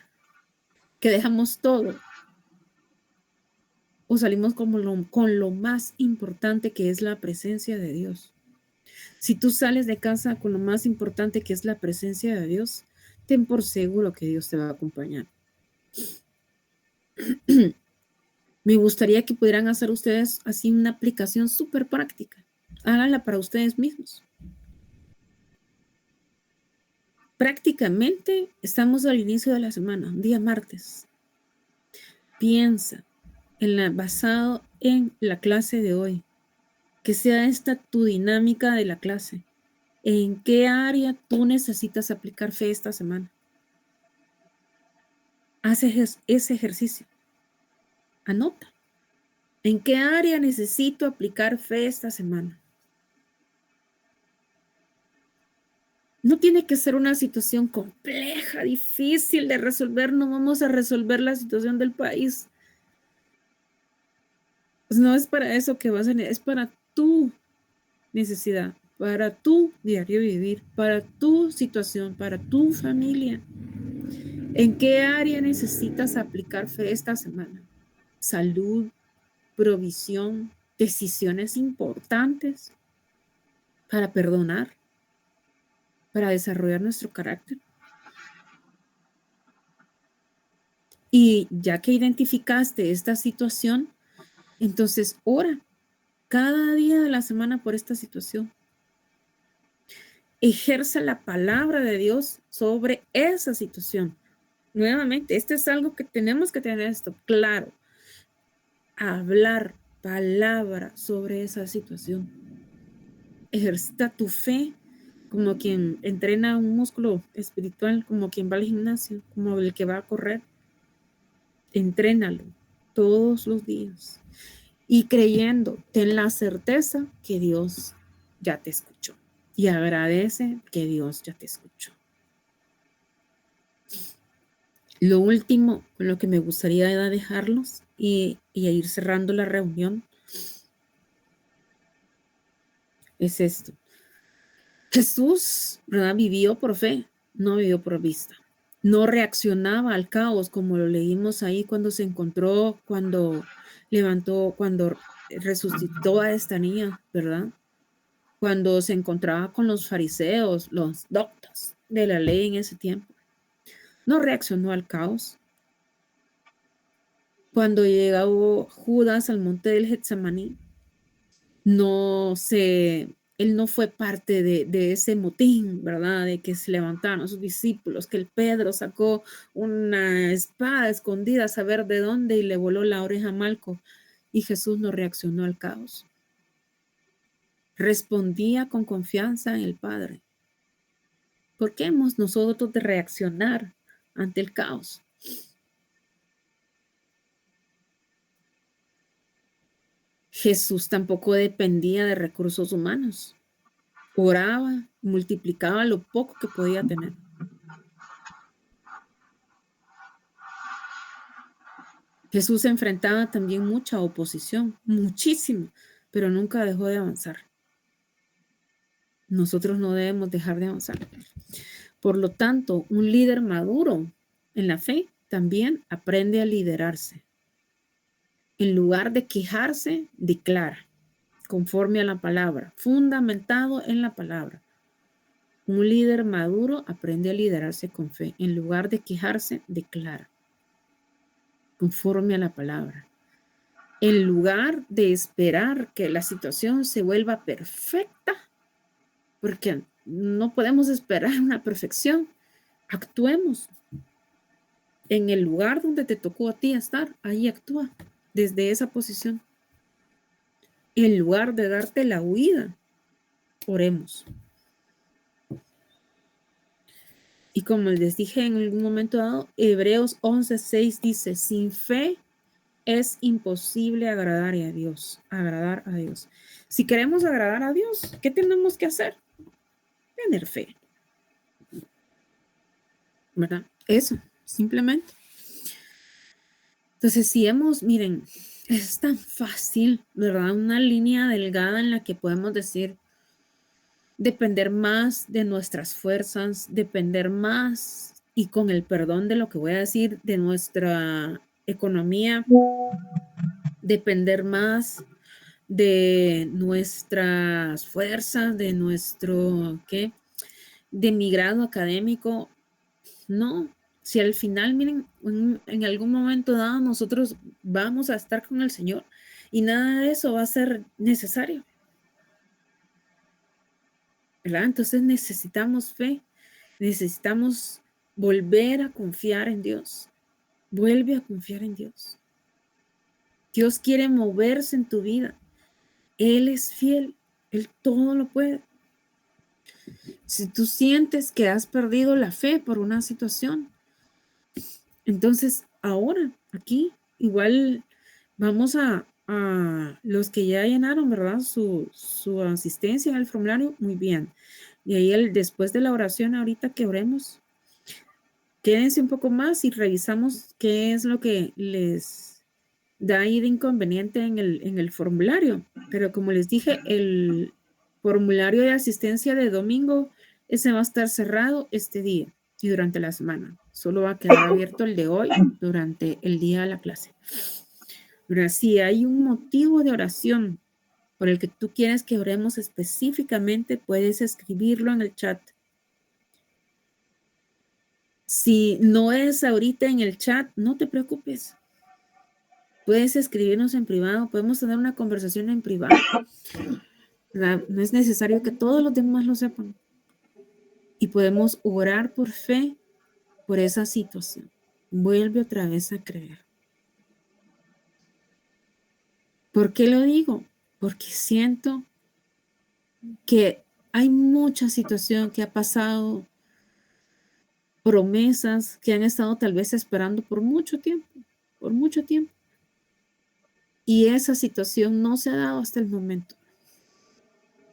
que dejamos todo. O salimos con lo más importante que es la presencia de Dios. Si tú sales de casa con lo más importante que es la presencia de Dios, ten por seguro que Dios te va a acompañar. Me gustaría que pudieran hacer ustedes así una aplicación súper práctica. Háganla para ustedes mismos. Prácticamente estamos al inicio de la semana, día martes. Piensa basado en la clase de hoy. Que sea esta tu dinámica de la clase. ¿En qué área tú necesitas aplicar fe esta semana? Haz ese ejercicio. Anota. ¿En qué área necesito aplicar fe esta semana? No tiene que ser una situación compleja, difícil de resolver. No vamos a resolver la situación del país. Pues no es para eso que vas a necesitar, es para tu necesidad, para tu diario vivir, para tu situación, para tu familia. ¿En qué área necesitas aplicar fe esta semana? Salud, provisión, decisiones importantes para perdonar, para desarrollar nuestro carácter. Y ya que identificaste esta situación, entonces ora cada día de la semana por esta situación. Ejerce la palabra de Dios sobre esa situación. Nuevamente, esto es algo que tenemos que tener esto claro. Hablar palabra sobre esa situación. Ejercita tu fe como quien entrena un músculo espiritual, como quien va al gimnasio, como el que va a correr. Entrénalo todos los días y creyendo, ten la certeza que Dios ya te escuchó y agradece que Dios ya te escuchó. Lo último con lo que me gustaría era dejarlos y a ir cerrando la reunión es esto. Jesús, ¿verdad? Vivió por fe, no vivió por vista. No reaccionaba al caos como lo leímos ahí cuando se encontró, cuando levantó, cuando resucitó a esta niña, ¿verdad? Cuando se encontraba con los fariseos, los doctos de la ley en ese tiempo. No reaccionó al caos. Cuando llegó Judas al monte del Getsemaní, él no fue parte de ese motín, ¿verdad? De que se levantaron sus discípulos, que el Pedro sacó una espada escondida a saber de dónde y le voló la oreja a Malco. Y Jesús no reaccionó al caos. Respondía con confianza en el Padre. ¿Por qué hemos nosotros de reaccionar ante el caos? Jesús tampoco dependía de recursos humanos. Oraba, multiplicaba lo poco que podía tener. Jesús enfrentaba también mucha oposición, muchísimo, pero nunca dejó de avanzar. Nosotros no debemos dejar de avanzar. Por lo tanto, un líder maduro en la fe también aprende a liderarse. En lugar de quejarse, declara, conforme a la palabra, fundamentado en la palabra. Un líder maduro aprende a liderarse con fe. En lugar de quejarse, declara, conforme a la palabra. En lugar de esperar que la situación se vuelva perfecta, porque no podemos esperar una perfección, actuemos. En el lugar donde te tocó a ti estar, ahí actúa, desde esa posición. En lugar de darte la huida, oremos. Y como les dije en algún momento dado, Hebreos 11:6 dice, sin fe es imposible agradar a Dios. Si queremos agradar a Dios, ¿qué tenemos que hacer? Tener fe. ¿Verdad? Eso, simplemente. Entonces, miren, es tan fácil, ¿verdad? Una línea delgada en la que podemos decir, depender más de nuestras fuerzas, depender más, y con el perdón de lo que voy a decir, de nuestra economía, depender más de nuestras fuerzas, de nuestro, ¿qué? De mi grado académico. No, si al final, miren, en algún momento dado nosotros vamos a estar con el Señor y nada de eso va a ser necesario, ¿verdad? Entonces necesitamos fe, necesitamos volver a confiar en Dios. Vuelve a confiar en Dios. Dios quiere moverse en tu vida. Él es fiel, Él todo lo puede. Si tú sientes que has perdido la fe por una situación, entonces ahora, aquí, igual vamos a los que ya llenaron, ¿verdad? Su asistencia al formulario, muy bien. Y ahí después de la oración, ahorita que oremos, quédense un poco más y revisamos qué es lo que les da ahí de inconveniente en el formulario. Pero como les dije, el formulario de asistencia de domingo, ese va a estar cerrado este día y durante la semana. Solo va a quedar abierto el de hoy durante el día de la clase. Pero si hay un motivo de oración por el que tú quieres que oremos específicamente, puedes escribirlo en el chat. Si no es ahorita en el chat, no te preocupes. Puedes escribirnos en privado, podemos tener una conversación en privado. No es necesario que todos los demás lo sepan. Y podemos orar por fe por esa situación. Vuelve otra vez a creer. ¿Por qué lo digo? Porque siento que hay mucha situación que ha pasado, promesas que han estado tal vez esperando por mucho tiempo. Y esa situación no se ha dado hasta el momento.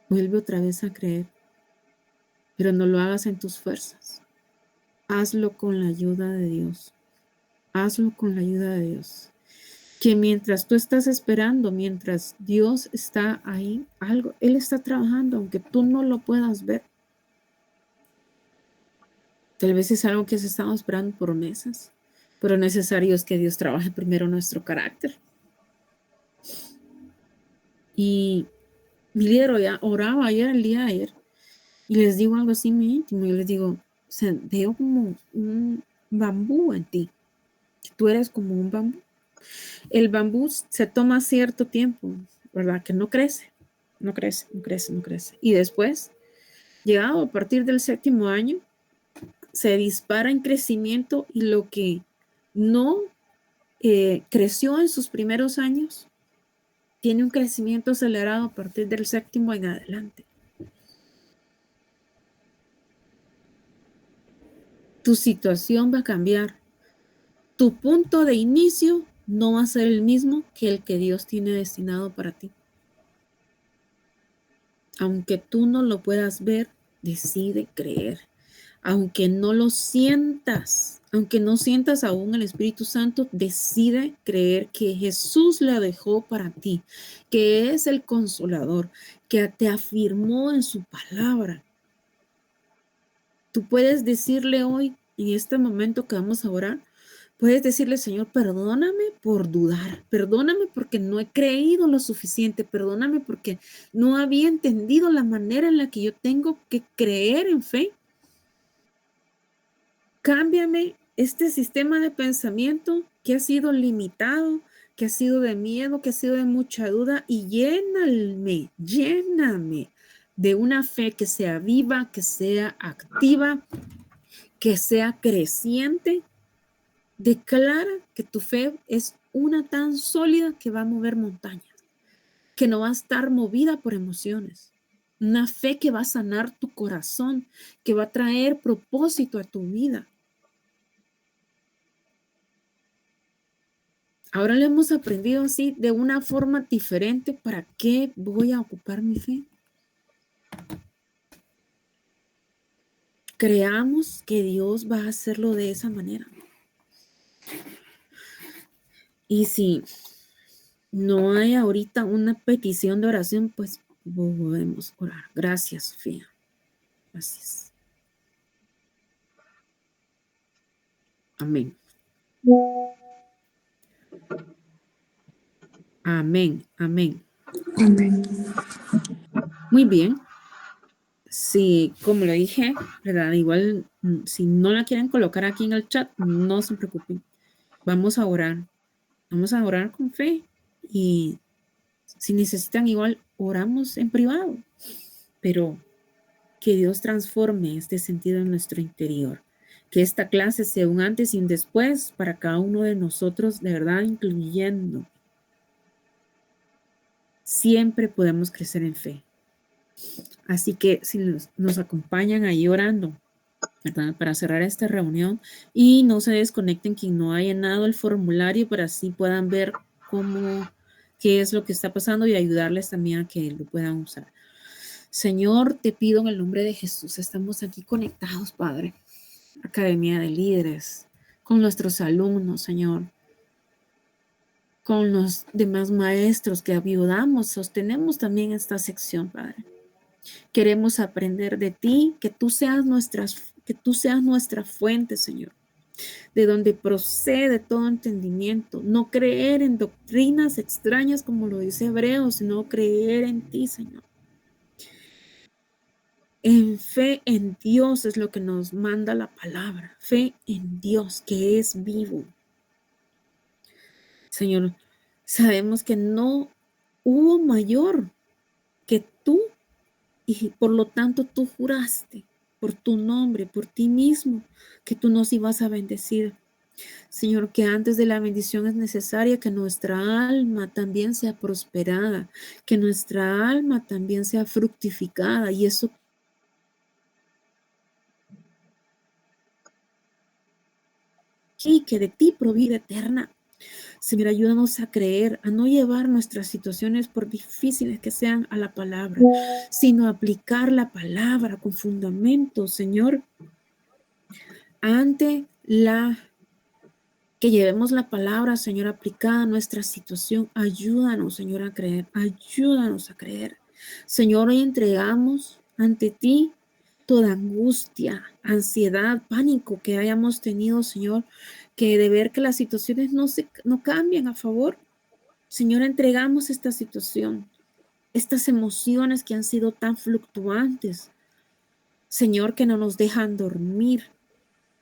Vuelve otra vez a creer, pero no lo hagas en tus fuerzas. Hazlo con la ayuda de Dios. hazlo con la ayuda de Dios. Que mientras tú estás esperando, mientras Dios está ahí, Él está trabajando, aunque tú no lo puedas ver. Tal vez es algo que se estaba esperando por meses, pero necesario es que Dios trabaje primero nuestro carácter. Y mi líder ya oraba ayer, el día de ayer, y les digo algo así muy íntimo. Yo les digo, o sea, veo como un bambú en ti. Tú eres como un bambú. El bambú se toma cierto tiempo, ¿verdad? Que no crece, no crece, no crece, no crece. Y después, llegado a partir del 7º año, se dispara en crecimiento y lo que no creció en sus primeros años, tiene un crecimiento acelerado a partir del 7º en adelante. Tu situación va a cambiar. Tu punto de inicio no va a ser el mismo que el que Dios tiene destinado para ti. Aunque tú no lo puedas ver, decide creer. Aunque no lo sientas, aunque no sientas aún el Espíritu Santo, decide creer que Jesús la dejó para ti, que es el consolador, que te afirmó en su palabra. Tú puedes decirle hoy, en este momento que vamos a orar, puedes decirle, Señor, perdóname por dudar, perdóname porque no he creído lo suficiente, perdóname porque no había entendido la manera en la que yo tengo que creer en fe. Cámbiame este sistema de pensamiento que ha sido limitado, que ha sido de miedo, que ha sido de mucha duda, y lléname de una fe que sea viva, que sea activa, que sea creciente. Declara que tu fe es una tan sólida que va a mover montañas, que no va a estar movida por emociones. Una fe que va a sanar tu corazón, que va a traer propósito a tu vida. Ahora le hemos aprendido así de una forma diferente. ¿Para qué voy a ocupar mi fe? Creamos que Dios va a hacerlo de esa manera. Y si no hay ahorita una petición de oración, pues podemos orar. Gracias, Sofía. Gracias. Amén. Amén. Amén. Amén. Muy bien. Sí, como lo dije, ¿verdad? Igual, si no la quieren colocar aquí en el chat, no se preocupen. Vamos a orar. Vamos a orar con fe. Y si necesitan, igual oramos en privado. Pero que Dios transforme este sentido en nuestro interior. Que esta clase sea un antes y un después para cada uno de nosotros, de verdad, incluyendo. Siempre podemos crecer en fe. Así que si nos acompañan ahí orando, ¿verdad? Para cerrar esta reunión, y no se desconecten quien no haya llenado el formulario para así puedan ver qué es lo que está pasando y ayudarles también a que lo puedan usar. Señor, te pido en el nombre de Jesús, estamos aquí conectados, Padre, Academia de Líderes, con nuestros alumnos, Señor, con los demás maestros que ayudamos, sostenemos también esta sección, Padre. Queremos aprender de ti, que tú seas nuestra fuente, Señor, de donde procede todo entendimiento. No creer en doctrinas extrañas como lo dice Hebreos, sino creer en ti, Señor. En fe en Dios es lo que nos manda la palabra. Fe en Dios, que es vivo. Señor, sabemos que no hubo mayor que tú, y por lo tanto tú juraste por tu nombre, por ti mismo, que tú nos ibas a bendecir. Señor, que antes de la bendición es necesaria que nuestra alma también sea prosperada, que nuestra alma también sea fructificada, y eso aquí, que de ti proviene eterna. Señor, ayúdanos a creer, a no llevar nuestras situaciones, por difíciles que sean, a la palabra, sino a aplicar la palabra con fundamento, Señor, ante la Que llevemos la palabra, Señor, aplicada a nuestra situación. Ayúdanos, Señor, a creer. Ayúdanos a creer. Señor, hoy entregamos ante ti toda angustia, ansiedad, pánico que hayamos tenido, Señor, que de ver que las situaciones no cambian a favor. Señor, entregamos esta situación, estas emociones que han sido tan fluctuantes. Señor, que no nos dejan dormir.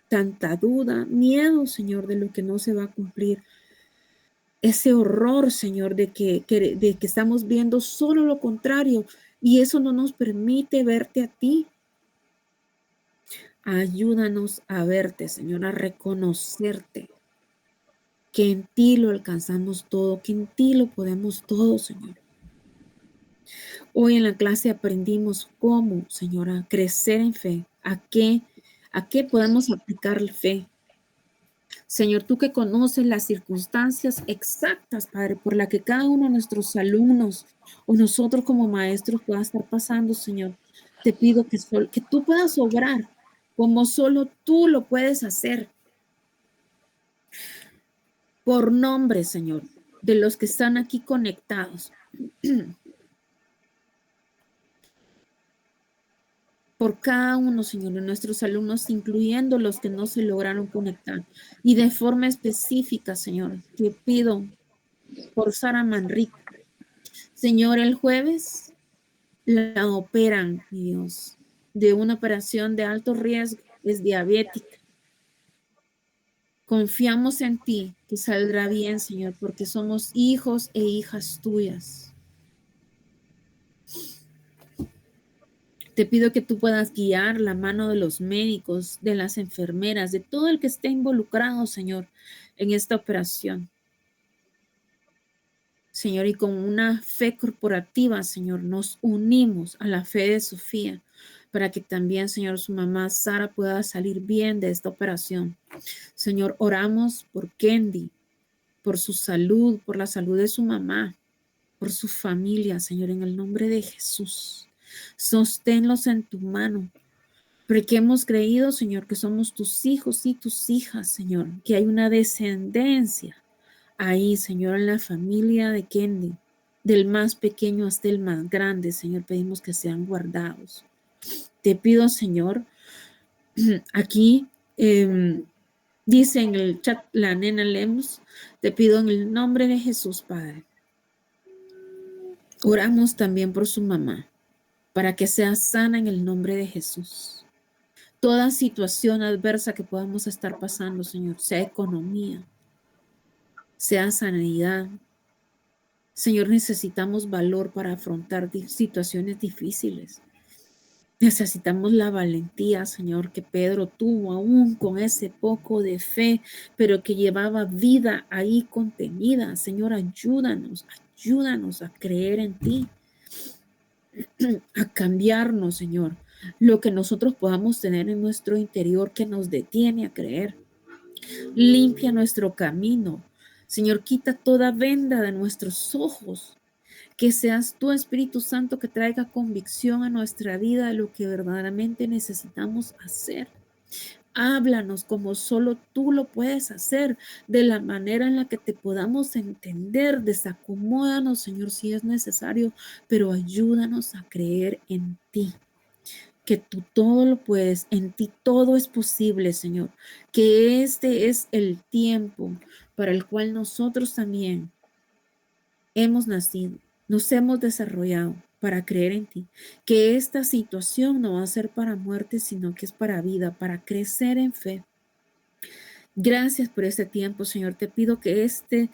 Tanta duda, miedo, Señor, de lo que no se va a cumplir. Ese horror, Señor, de que estamos viendo solo lo contrario y eso no nos permite verte a ti. Ayúdanos a verte, Señor, a reconocerte, que en ti lo alcanzamos todo, que en ti lo podemos todo, Señor. Hoy en la clase aprendimos cómo, Señor, a crecer en fe, a qué podemos aplicar la fe. Señor, tú que conoces las circunstancias exactas, Padre, por la que cada uno de nuestros alumnos o nosotros como maestros pueda estar pasando, Señor, te pido que tú puedas obrar como solo tú lo puedes hacer. Por nombre, Señor, de los que están aquí conectados. Por cada uno, Señor, de nuestros alumnos, incluyendo los que no se lograron conectar. Y de forma específica, Señor, te pido por Sara Manrique. Señor, el jueves la operan, mi Dios, de una operación de alto riesgo, es diabética. Confiamos en ti, que saldrá bien, Señor, porque somos hijos e hijas tuyas. Te pido que tú puedas guiar la mano de los médicos, de las enfermeras, de todo el que esté involucrado, Señor, en esta operación. Señor, y con una fe corporativa, Señor, nos unimos a la fe de Sofía para que también, Señor, su mamá Sara pueda salir bien de esta operación. Señor, oramos por Kendi, por su salud, por la salud de su mamá, por su familia, Señor, en el nombre de Jesús. Sosténlos en tu mano, porque hemos creído, Señor, que somos tus hijos y tus hijas, Señor, que hay una descendencia ahí, Señor, en la familia de Kendi, del más pequeño hasta el más grande, Señor, pedimos que sean guardados. Te pido, Señor, aquí dice en el chat la nena Lemus, te pido en el nombre de Jesús, Padre. Oramos también por su mamá, para que sea sana en el nombre de Jesús. Toda situación adversa que podamos estar pasando, Señor, sea economía, sea sanidad. Señor, necesitamos valor para afrontar situaciones difíciles. Necesitamos la valentía, Señor, que Pedro tuvo aún con ese poco de fe, pero que llevaba vida ahí contenida. Señor, ayúdanos a creer en ti, a cambiarnos, Señor, lo que nosotros podamos tener en nuestro interior que nos detiene a creer. Limpia nuestro camino. Señor, quita toda venda de nuestros ojos. Que seas tú, Espíritu Santo, que traiga convicción a nuestra vida de lo que verdaderamente necesitamos hacer. Háblanos como solo tú lo puedes hacer, de la manera en la que te podamos entender. Desacomódanos, Señor, si es necesario, pero ayúdanos a creer en ti. Que tú todo lo puedes, en ti todo es posible, Señor. Que este es el tiempo para el cual nosotros también hemos nacido, nos hemos desarrollado para creer en ti. Que esta situación no va a ser para muerte, sino que es para vida, para crecer en fe. Gracias por este tiempo, Señor. Te pido que este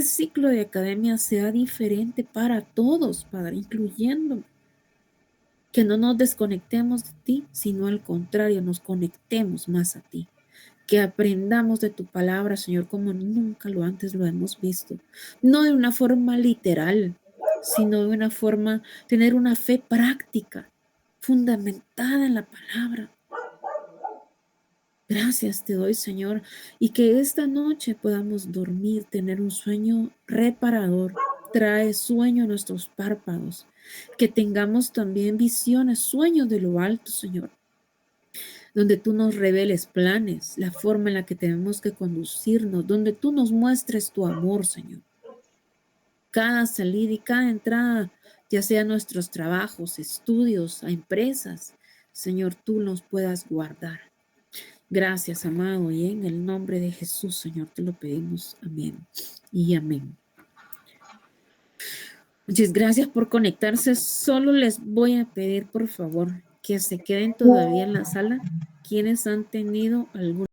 ciclo de academia sea diferente para todos, Padre, incluyéndome. Que no nos desconectemos de ti, sino al contrario, nos conectemos más a ti. Que aprendamos de tu palabra, Señor, como nunca lo antes lo hemos visto. No de una forma literal, sino de una forma, tener una fe práctica, fundamentada en la palabra. Gracias te doy, Señor, y que esta noche podamos dormir, tener un sueño reparador. Trae sueño a nuestros párpados. Que tengamos también visiones, sueños de lo alto, Señor. donde tú nos reveles planes, la forma en la que tenemos que conducirnos, donde tú nos muestres tu amor, Señor. Cada salida y cada entrada, ya sea a nuestros trabajos, estudios, a empresas, Señor, tú nos puedas guardar. Gracias, amado, y en el nombre de Jesús, Señor, te lo pedimos. Amén y amén. Muchas gracias por conectarse. Solo les voy a pedir, por favor, que se queden todavía en la sala quienes han tenido algún